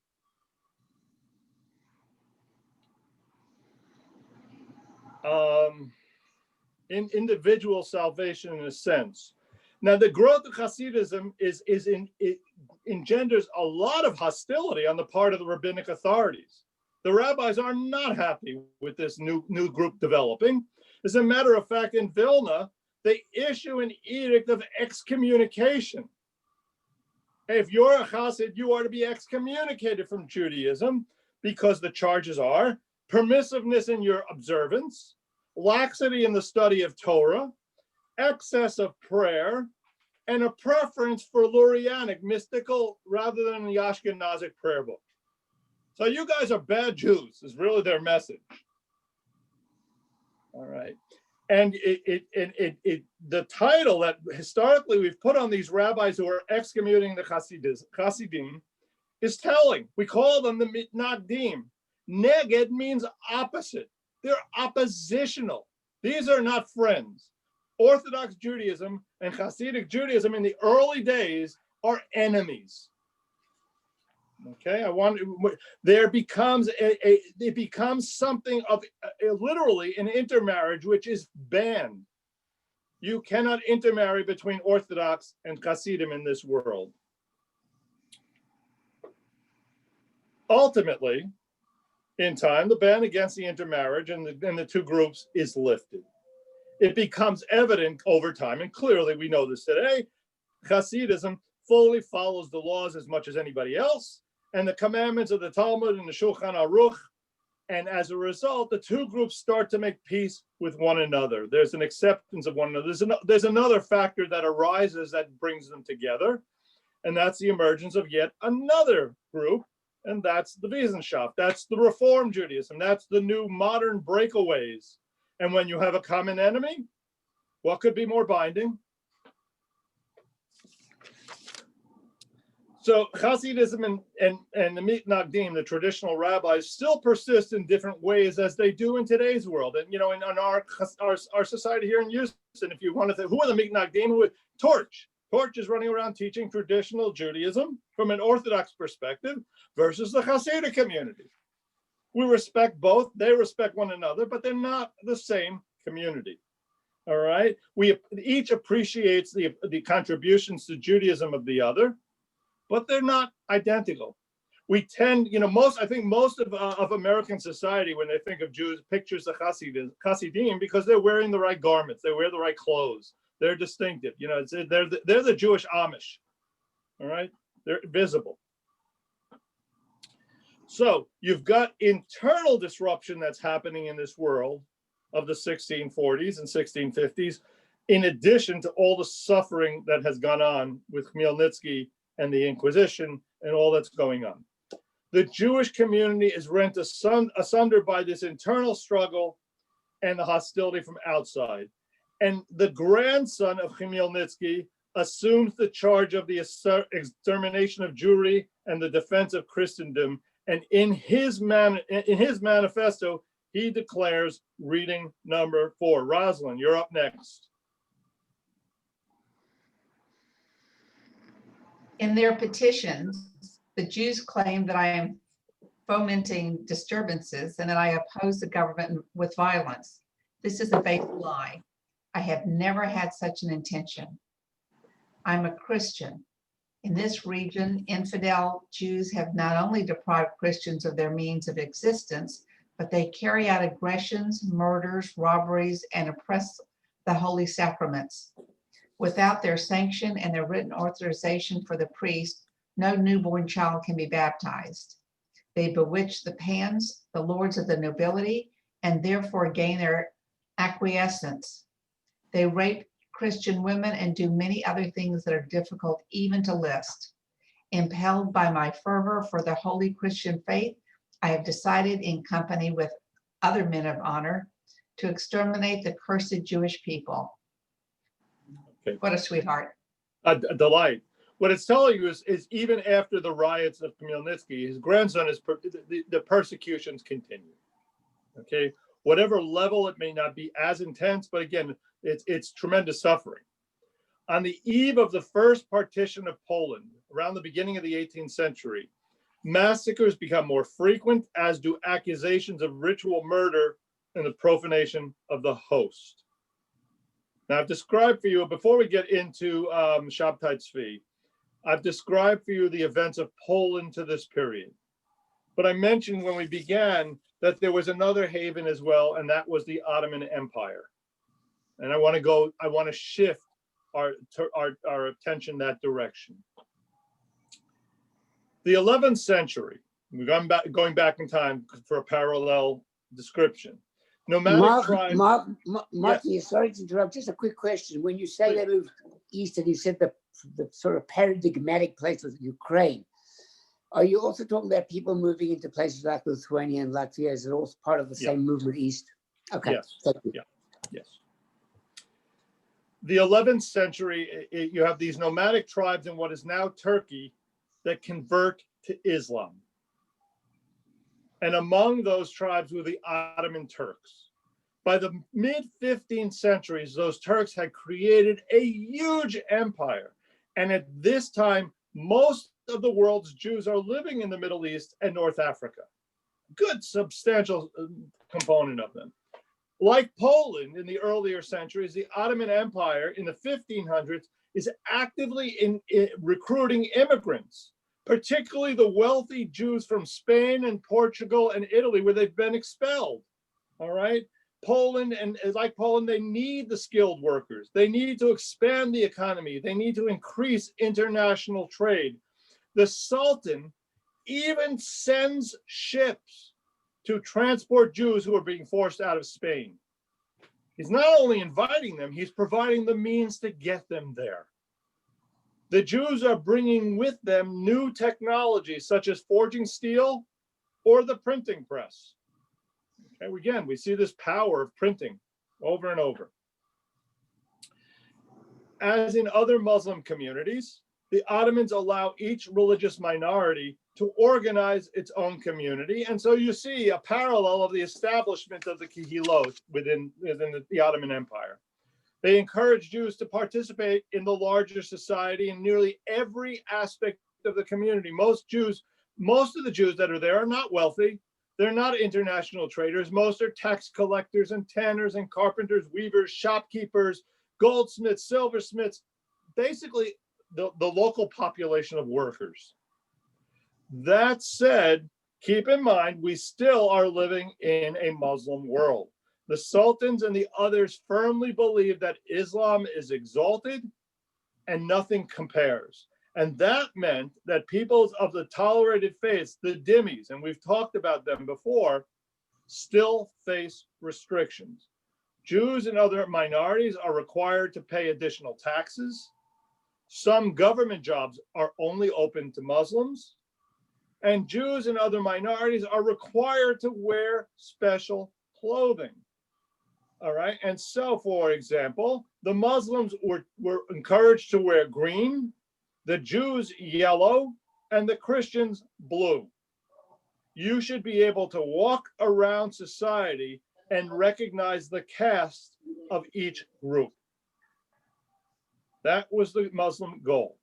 In individual salvation in a sense. Now, the growth of Hasidism it engenders a lot of hostility on the part of the rabbinic authorities. The rabbis are not happy with this new group developing. As a matter of fact, in Vilna, they issue an edict of excommunication. If you're a Hasid, you are to be excommunicated from Judaism because the charges are permissiveness in your observance, laxity in the study of Torah, excess of prayer, and a preference for Lurianic, mystical, rather than the Ashkenazic prayer book. So you guys are bad Jews, is really their message. All right. And the title that historically we've put on these rabbis who are excommunicating the Hasidim is telling. We call them the Mitnagdim. Neged means opposite. They're oppositional. These are not friends. Orthodox Judaism and Hasidic Judaism in the early days are enemies. Okay, it becomes something of literally an intermarriage, which is banned. You cannot intermarry between Orthodox and Hasidim in this world. Ultimately, in time, the ban against the intermarriage and the two groups is lifted. It becomes evident over time, and clearly we know this today, Hasidism fully follows the laws as much as anybody else, and the commandments of the Talmud and the Shulchan Aruch, and as a result, the two groups start to make peace with one another. There's an acceptance of one another. There's another factor that arises that brings them together, and that's the emergence of yet another group, and that's the Wissenschaft. That's the Reform Judaism. That's the new modern breakaways. And when you have a common enemy, what could be more binding? So Hasidism and the Mitnagdim, the traditional rabbis, still persist in different ways as they do in today's world. And, you know, in our society here in Houston, if you want to think, who are the Mitnagdim? Torch. Torch is running around teaching traditional Judaism from an Orthodox perspective versus the Hasidic community. We respect both. They respect one another, but they're not the same community. All right. We each appreciates the contributions to Judaism of the other, but they're not identical. We tend, you know, I think most of American society, when they think of Jews, pictures the Hasidim because they're wearing the right garments, they wear the right clothes, they're distinctive. You know, they're the Jewish Amish. All right, they're visible. So you've got internal disruption that's happening in this world of the 1640s and 1650s, in addition to all the suffering that has gone on with Khmelnytsky and the Inquisition and all that's going on. The Jewish community is rent asunder by this internal struggle and the hostility from outside. And the grandson of Khmelnytsky assumes the charge of the extermination of Jewry and the defense of Christendom. And in his manifesto, he declares reading number 4. Rosalind, you're up next. In their petitions, the Jews claim that I am fomenting disturbances and that I oppose the government with violence. This is a big lie. I have never had such an intention. I'm a Christian. In this region, infidel Jews have not only deprived Christians of their means of existence, but they carry out aggressions, murders, robberies, and oppress the holy sacraments. Without their sanction and their written authorization for the priest, no newborn child can be baptized. They bewitch the pans, the lords of the nobility, and therefore gain their acquiescence. They rape Christian women and do many other things that are difficult even to list. Impelled by my fervor for the holy Christian faith, I have decided in company with other men of honor to exterminate the cursed Jewish people. Okay. What a sweetheart. A delight. What it's telling you is even after the riots of Khmelnytsky, his grandson is the persecutions continue. Okay, whatever level it may not be as intense, but again, it's tremendous suffering. On the eve of the first partition of Poland, around the beginning of the 18th century, massacres become more frequent, as do accusations of ritual murder and the profanation of the host. Now, I've described for you, before we get into Shabtai Tzvi, I've described for you the events of Poland to this period. But I mentioned when we began that there was another haven as well, and that was the Ottoman Empire. And I want to shift our attention that direction. The 11th century, we're going back in time for a parallel description. Nomadic tribes. Marty, sorry to interrupt. Just a quick question. When you say they moved east and you said the sort of paradigmatic place was Ukraine, are you also talking about people moving into places like Lithuania and Latvia? Is it also part of the same movement east? Okay. Yes. Thank you. Yeah. Yes. The 11th century, you have these nomadic tribes in what is now Turkey that convert to Islam. And among those tribes were the Ottoman Turks. By the mid-15th centuries, those Turks had created a huge empire. And at this time, most of the world's Jews are living in the Middle East and North Africa. Good, substantial component of them. Like Poland in the earlier centuries, the Ottoman Empire in the 1500s is actively recruiting immigrants, particularly the wealthy Jews from Spain and Portugal and Italy, where they've been expelled. All right. Poland, and like Poland, they need the skilled workers. They need to expand the economy. They need to increase international trade. The Sultan even sends ships to transport Jews who are being forced out of Spain. He's not only inviting them, he's providing the means to get them there. The Jews are bringing with them new technologies such as forging steel or the printing press. Okay, again, we see this power of printing over and over. As in other Muslim communities, the Ottomans allow each religious minority to organize its own community. And so you see a parallel of the establishment of the Kehilot within the Ottoman Empire. They encourage Jews to participate in the larger society in nearly every aspect of the community. Most of the Jews that are there are not wealthy. They're not international traders. Most are tax collectors and tanners and carpenters, weavers, shopkeepers, goldsmiths, silversmiths, basically the local population of workers. That said, keep in mind, we still are living in a Muslim world. The sultans and the others firmly believe that Islam is exalted and nothing compares. And that meant that peoples of the tolerated faiths, the dhimmis, and we've talked about them before, still face restrictions. Jews and other minorities are required to pay additional taxes. Some government jobs are only open to Muslims. And Jews and other minorities are required to wear special clothing. All right. And so, for example, the Muslims were encouraged to wear green, the Jews yellow, and the Christians blue. You should be able to walk around society and recognize the caste of each group. That was the Muslim goal.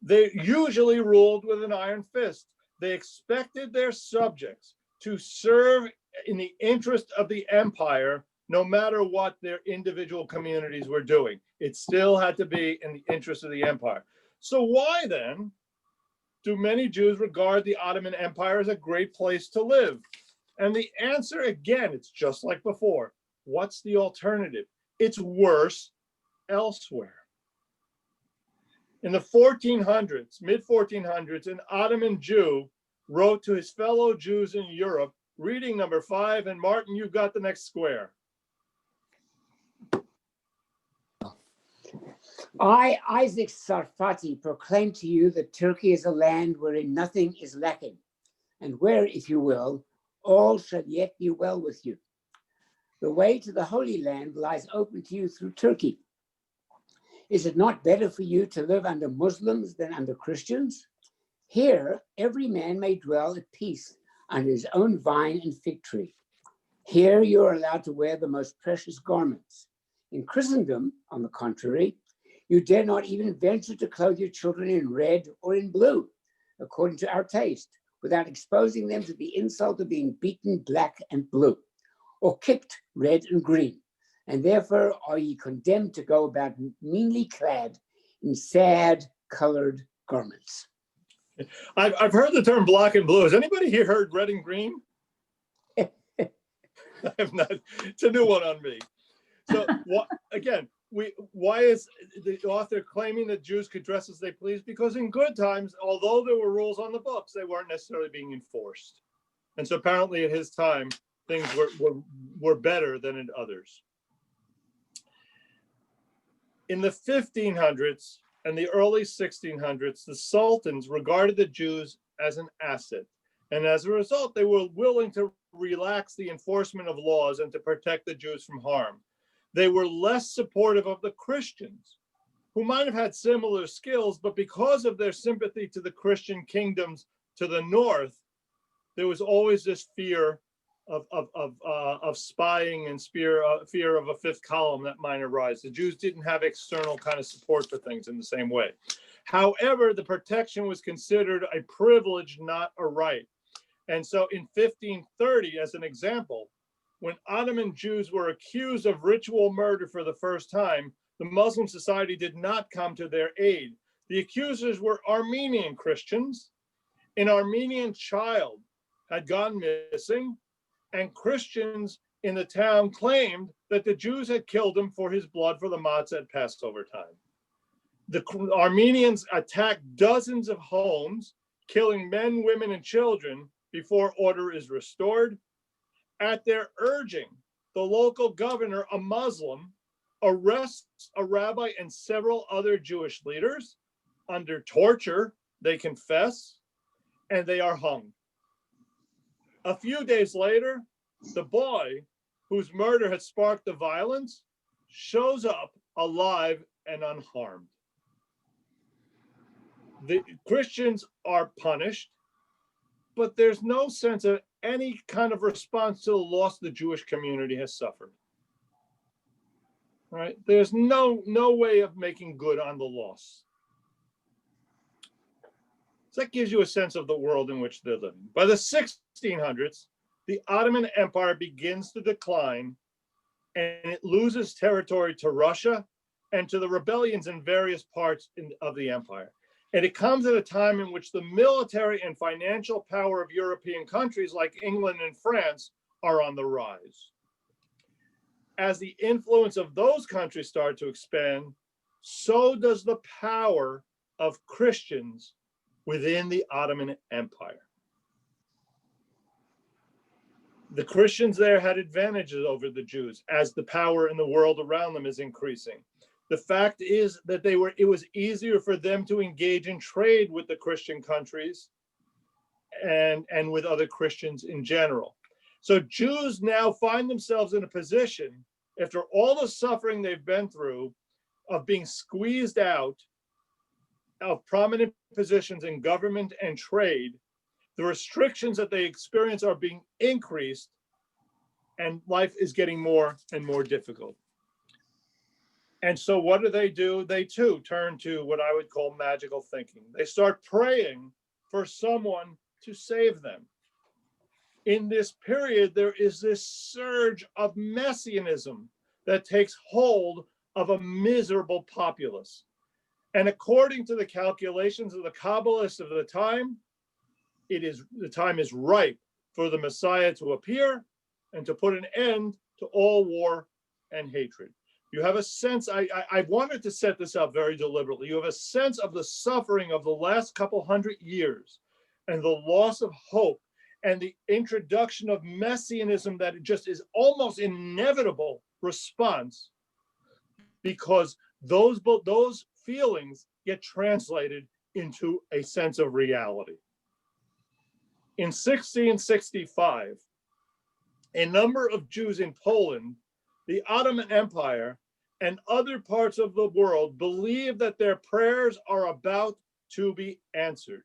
They usually ruled with an iron fist. They expected their subjects to serve in the interest of the empire, no matter what their individual communities were doing. It still had to be in the interest of the empire. So why then do many Jews regard the Ottoman Empire as a great place to live? And the answer, again, it's just like before. What's the alternative? It's worse elsewhere. In the 1400s, mid-1400s, an Ottoman Jew wrote to his fellow Jews in Europe, reading number 5, and Martin, you've got the next square. I, Isaac Sarfati, proclaim to you that Turkey is a land wherein nothing is lacking, and where, if you will, all shall yet be well with you. The way to the Holy Land lies open to you through Turkey. Is it not better for you to live under Muslims than under Christians? Here, every man may dwell at peace under his own vine and fig tree. Here, you are allowed to wear the most precious garments. In Christendom, on the contrary, you dare not even venture to clothe your children in red or in blue, according to our taste, without exposing them to the insult of being beaten black and blue, or kicked red and green. And therefore are ye condemned to go about meanly clad in sad colored garments. I've heard the term black and blue. Has anybody here heard red and green? I have not. It's a new one on me. So again, why is the author claiming that Jews could dress as they please? Because in good times, although there were rules on the books, they weren't necessarily being enforced. And so apparently at his time, things were better than in others. In the 1500s and the early 1600s, the sultans regarded the Jews as an asset. And as a result, they were willing to relax the enforcement of laws and to protect the Jews from harm. They were less supportive of the Christians, who might have had similar skills, but because of their sympathy to the Christian kingdoms to the north, there was always this fear of spying and fear of a fifth column that might arise. The Jews didn't have external kind of support for things in the same way. However, the protection was considered a privilege, not a right. And so in 1530, as an example, when Ottoman Jews were accused of ritual murder for the first time, the Muslim society did not come to their aid. The accusers were Armenian Christians. An Armenian child had gone missing, and Christians in the town claimed that the Jews had killed him for his blood for the matzah at Passover time. The Armenians attacked dozens of homes, killing men, women, and children before order is restored. At their urging, the local governor, a Muslim, arrests a rabbi and several other Jewish leaders. Under torture, they confess, and they are hung. A few days later, the boy whose murder had sparked the violence shows up alive and unharmed. The Christians are punished, but there's no sense of any kind of response to the loss the Jewish community has suffered. Right? There's no way of making good on the loss. So that gives you a sense of the world in which they're living. By the 1600s, the Ottoman Empire begins to decline, and it loses territory to Russia and to the rebellions in various parts of the empire. And it comes at a time in which the military and financial power of European countries like England and France are on the rise. As the influence of those countries start to expand, so does the power of Christians within the Ottoman Empire. The Christians there had advantages over the Jews as the power in the world around them is increasing. The fact is that it was easier for them to engage in trade with the Christian countries and with other Christians in general. So Jews now find themselves in a position, after all the suffering they've been through, of being squeezed out of prominent positions in government and trade. The restrictions that they experience are being increased, and life is getting more and more difficult. And so what do? They too turn to what I would call magical thinking. They start praying for someone to save them. In this period, there is this surge of messianism that takes hold of a miserable populace. And according to the calculations of the Kabbalists of the time, the time is ripe for the Messiah to appear and to put an end to all war and hatred. You have a sense, I wanted to set this up very deliberately. You have a sense of the suffering of the last couple hundred years and the loss of hope and the introduction of messianism that it just is almost inevitable response, because those feelings get translated into a sense of reality. In 1665, a number of Jews in Poland, the Ottoman Empire, and other parts of the world believe that their prayers are about to be answered.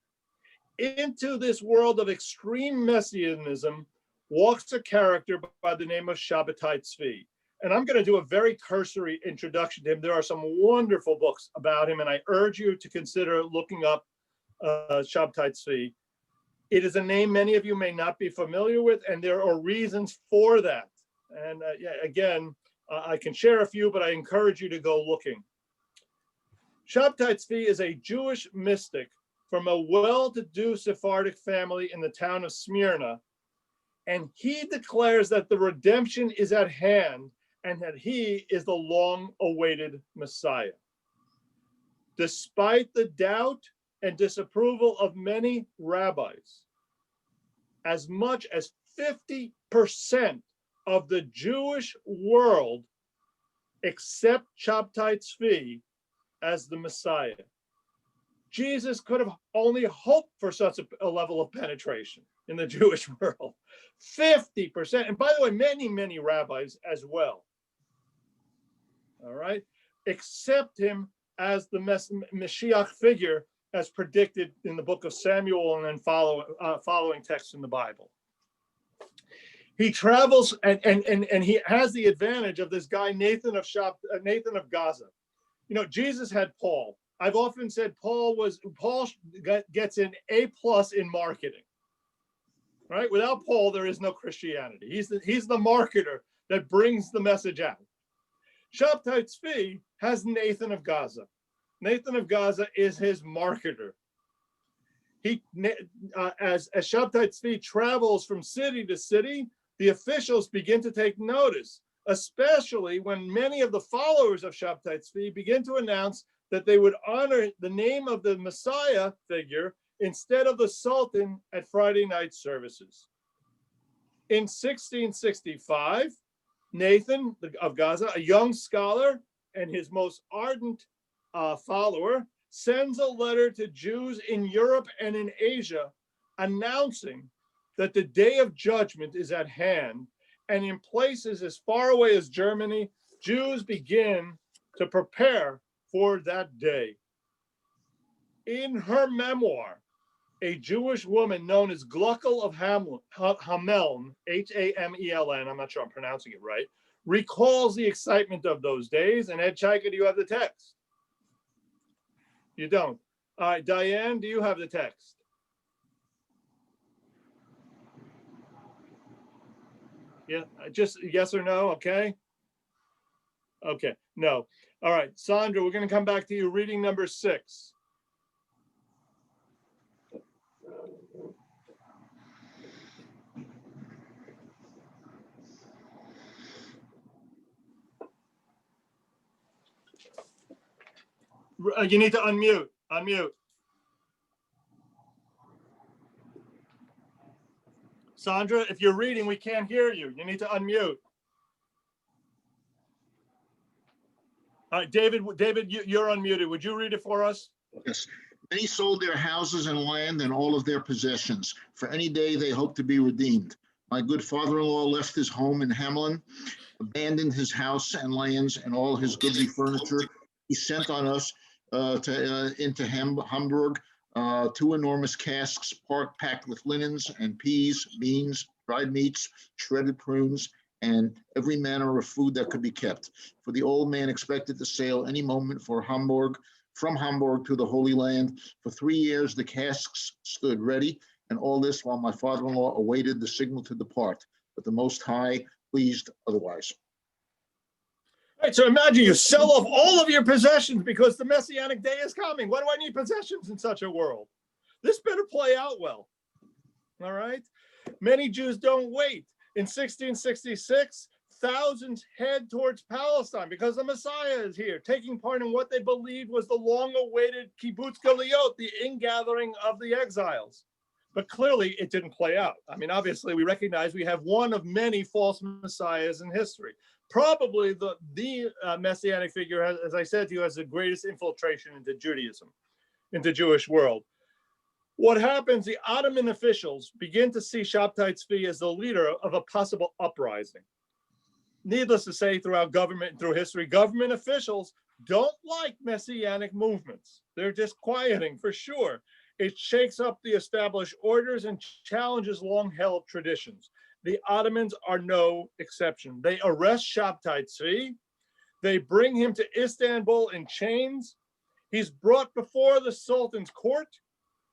Into this world of extreme messianism walks a character by the name of Shabbatai Tzvi. And I'm going to do a very cursory introduction to him. There are some wonderful books about him, and I urge you to consider looking up Shabbatai Tzvi. It is a name many of you may not be familiar with, and there are reasons for that. And again, I can share a few, but I encourage you to go looking. Shabbatai Tzvi is a Jewish mystic from a well-to-do Sephardic family in the town of Smyrna, and he declares that the redemption is at hand and that he is the long-awaited Messiah. Despite the doubt and disapproval of many rabbis, as much as 50% of the Jewish world accept Shabbatai Tzvi as the Messiah. Jesus could have only hoped for such a level of penetration in the Jewish world. 50%, and by the way, many rabbis as well, all right, accept him as the Mashiach figure as predicted in the book of Samuel and then following texts in the Bible. He travels and he has the advantage of this guy, Nathan of Gaza. You know, Jesus had Paul. I've often said Paul gets an A+ in marketing, right? Without Paul, there is no Christianity. He's the marketer that brings the message out. Shabbatai Tzvi has Nathan of Gaza. Nathan of Gaza is his marketer. As Shabbatai Tzvi travels from city to city, the officials begin to take notice, especially when many of the followers of Shabbatai Tzvi begin to announce that they would honor the name of the Messiah figure instead of the Sultan at Friday night services. In 1665, Nathan of Gaza, a young scholar and his most ardent follower, sends a letter to Jews in Europe and in Asia announcing that the day of judgment is at hand, and in places as far away as Germany, Jews begin to prepare for that day. In her memoir, a Jewish woman known as Gluckel of Hameln, Hameln, I'm not sure I'm pronouncing it right, recalls the excitement of those days. And Ed Chaika, do you have the text? You don't. All right, Diane, do you have the text? Yeah, just yes or no, okay? Okay, no. All right, Sandra, we're going to come back to you. Reading number 6. You need to unmute. Unmute. Sandra, if you're reading, we can't hear you. You need to unmute. All right, David, you're unmuted. Would you read it for us? Yes. Many sold their houses and land and all of their possessions. For any day they hope to be redeemed. My good father-in-law left his home in Hamelin, abandoned his house and lands and all his goodly furniture. He sent on us into Hamburg 2 enormous casks packed with linens and peas, beans, dried meats, shredded prunes, and every manner of food that could be kept. For the old man expected to sail any moment from Hamburg to the Holy Land. For 3 years, the casks stood ready, And all this while my father-in-law awaited the signal to depart, but the Most High pleased otherwise. Right, so imagine you sell off all of your possessions because the Messianic day is coming. Why do I need possessions in such a world? This better play out well. All right. Many Jews don't wait. In 1666, thousands head towards Palestine because the Messiah is here, taking part in what they believed was the long-awaited Kibbutz Galiot, the ingathering of the exiles. But clearly it didn't play out. I mean, obviously we recognize we have one of many false messiahs in history. Probably the messianic figure, as I said to you, has the greatest infiltration into Judaism, into Jewish world. What happens, the Ottoman officials begin to see Shabtai Tzvi as the leader of a possible uprising. Needless to say, throughout government and through history, government officials don't like messianic movements. They're disquieting for sure. It shakes up the established orders and challenges long-held traditions. The Ottomans are no exception. They arrest Shabtai Tzvi. They bring him to Istanbul in chains. He's brought before the Sultan's court,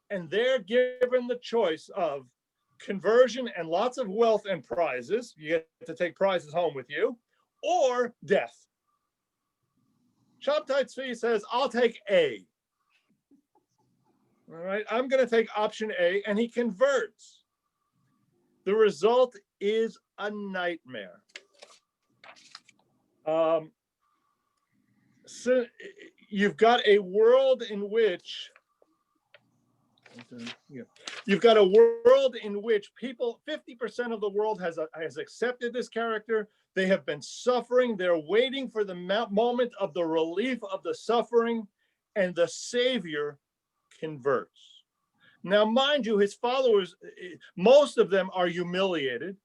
and they're given the choice of conversion and lots of wealth and prizes. You get to take prizes home with you, or death. Shabtai Tzvi says, I'll take A. All right, I'm going to take option A, and he converts. The result is a nightmare. So you've got a world in which people, 50% of the world has accepted this character. They have been suffering. They're waiting for the moment of the relief of the suffering, and the Savior converts. Now, mind you, his followers, most of them are humiliated.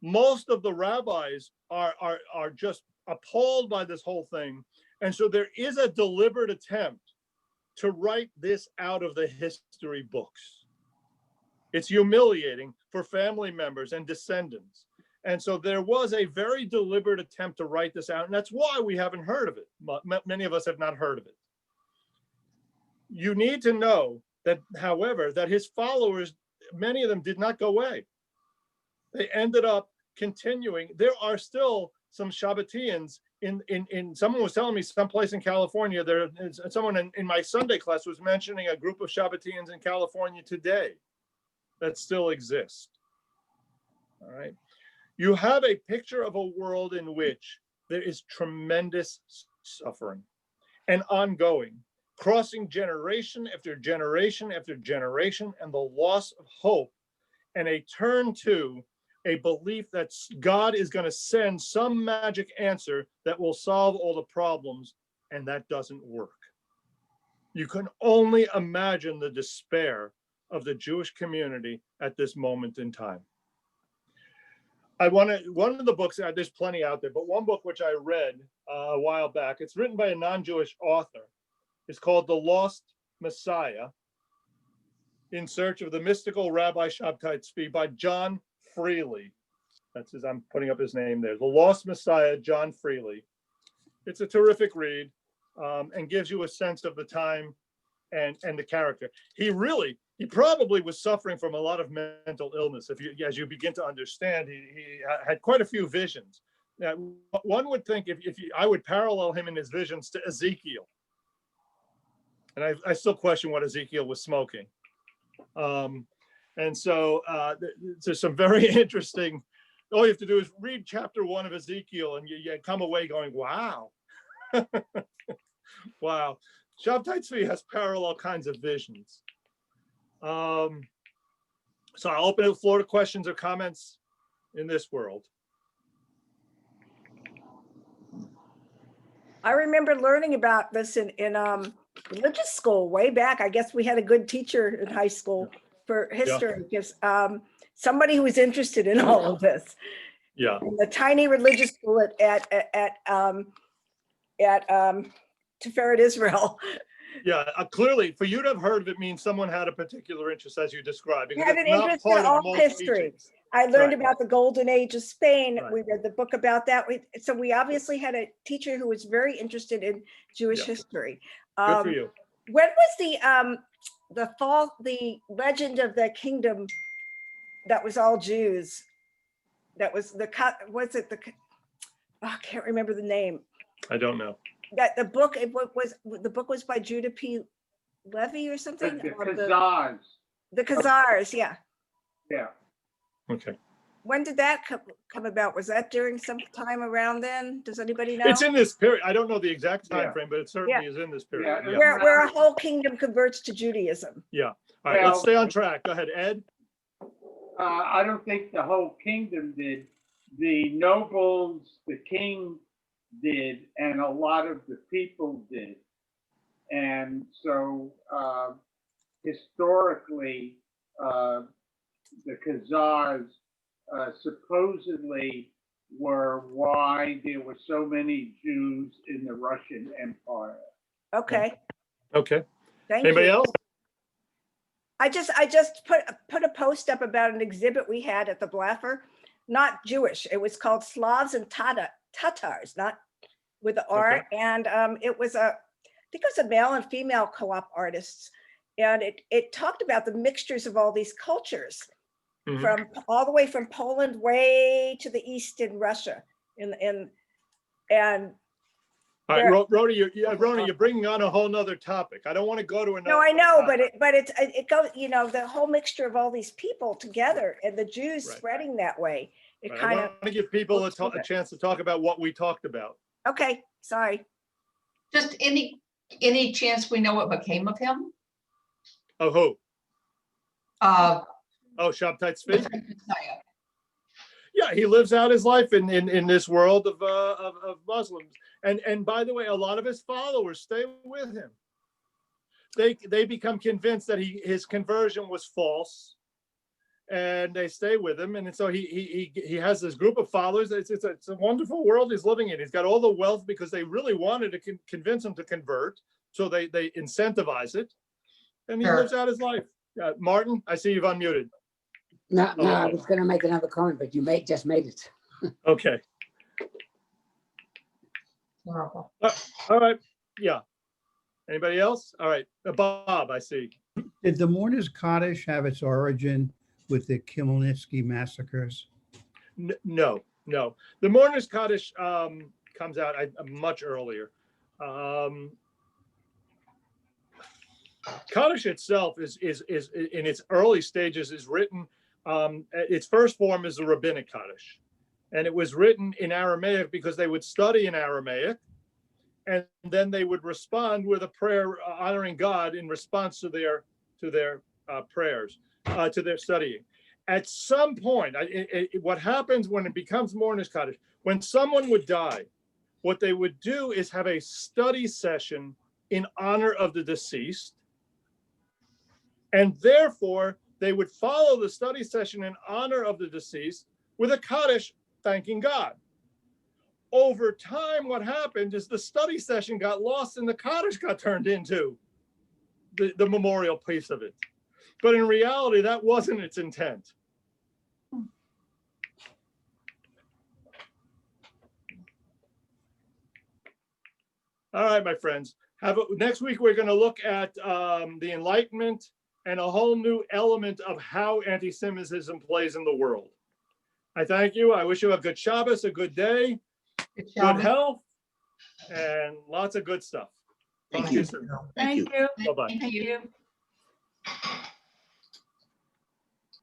Most of the rabbis are just appalled by this whole thing. And so there is a deliberate attempt to write this out of the history books. It's humiliating for family members and descendants. And so there was a very deliberate attempt to write this out. And that's why we haven't heard of it. Many of us have not heard of it. You need to know that, however, that his followers, many of them did not go away. They ended up continuing. There are still some Shabbatians in someone was telling me someplace in California, there is someone in my Sunday class was mentioning a group of Shabbatians in California today that still exist. All right. You have a picture of a world in which there is tremendous suffering and ongoing, crossing generation after generation after generation, and the loss of hope, and a turn to a belief that God is going to send some magic answer that will solve all the problems, and that doesn't work. You can only imagine the despair of the Jewish community at this moment in time. One of the books, there's plenty out there, but one book which I read a while back, it's written by a non-Jewish author. It's called The Lost Messiah, In Search of the Mystical Rabbi Shabtai Tzvi by John Freely. That's his, I'm putting up his name there. The Lost Messiah, John Freely. It's a terrific read and gives you a sense of the time and the character. He probably was suffering from a lot of mental illness. As you begin to understand, he had quite a few visions. Now, one would think I would parallel him in his visions to Ezekiel. And I still question what Ezekiel was smoking. And so there's some very interesting, all you have to do is read chapter 1 of Ezekiel and you come away going, wow. Wow. Shabtai Tzvi has parallel kinds of visions. So I'll open the floor to questions or comments in this world. I remember learning about this in religious school way back. I guess we had a good teacher in high school for history, because somebody who was interested in all of this. Yeah. In the tiny religious school at Tiferet Israel. Yeah, clearly for you to have heard of it means someone had a particular interest, as you described. I had an interest in all history. I learned about the golden age of Spain. We read the book about that. So we obviously had a teacher who was very interested in Jewish history. Good for you. When was the legend of the kingdom that was all Jews. That was what's it? I can't remember the name. I don't know. That the book was by Judah P. Levy or something. The Or Khazars. The Khazars, yeah. Yeah. Okay. When did that come about? Was that during some time around then? Does anybody know? It's in this period. I don't know the exact time Yeah. frame, but it certainly is in this period. Yeah. Yeah. Where a whole kingdom converts to Judaism. Yeah. All right, let's stay on track. Go ahead, Ed. I don't think the whole kingdom did. The nobles, the king did, and a lot of the people did. And so historically, the Khazars supposedly were why there were so many Jews in the Russian Empire. Okay, Okay. thank Anybody you. else? I just put a post up about an exhibit we had at the Blaffer, not Jewish. It was called Slavs and Tatars, not with the R. Okay. And it was I think it was a male and female co-op artists. And it talked about the mixtures of all these cultures Mhm. from all the way from Poland way to the east in Russia. And All right, Rhoda, you're bringing on a whole nother topic. I don't want to go to another. no, I know, topic. but it goes, the whole mixture of all these people together and the Jews Right. spreading that way. It Right, kind I of, want to give people looks a good. chance to talk about what we talked about. okay, sorry. Just any chance we know what became of him? Oh, who? Uh, Oh, Shabtai Tzvi? Yeah, he lives out his life in this world of Muslims. And by the way, a lot of his followers stay with him. They become convinced that his conversion was false, and they stay with him. And so he has this group of followers. It's a wonderful world he's living in. He's got all the wealth because they really wanted to convince him to convert. So they incentivize it, and he Sure. lives out his life. Martin, I see you've unmuted. No, Oh, I okay. was going to make another comment, but you just made it. Okay. horrible. All right. Yeah. Anybody else? All right. Bob, I see. Did the Mourner's Kaddish have its origin with the Khmelnytsky massacres? No. The Mourner's Kaddish comes out much earlier. Kaddish itself is in its early stages is written. Its first form is the Rabbinic Kaddish, and it was written in Aramaic because they would study in Aramaic, and then they would respond with a prayer honoring God in response to their prayers, to their studying. At some point, what happens when it becomes Mourner's Kaddish, when someone would die, what they would do is have a study session in honor of the deceased, and therefore they would follow the study session in honor of the deceased with a Kaddish thanking God. Over time, what happened is the study session got lost and the Kaddish got turned into the memorial piece of it. But in reality, that wasn't its intent. All right, my friends. Next week, we're going to look at the Enlightenment and a whole new element of how anti-Semitism plays in the world. I thank you. I wish you a good Shabbos, a good day, good health, and lots of good stuff. Talk to you soon. Thank you. Bye-bye. Thank you.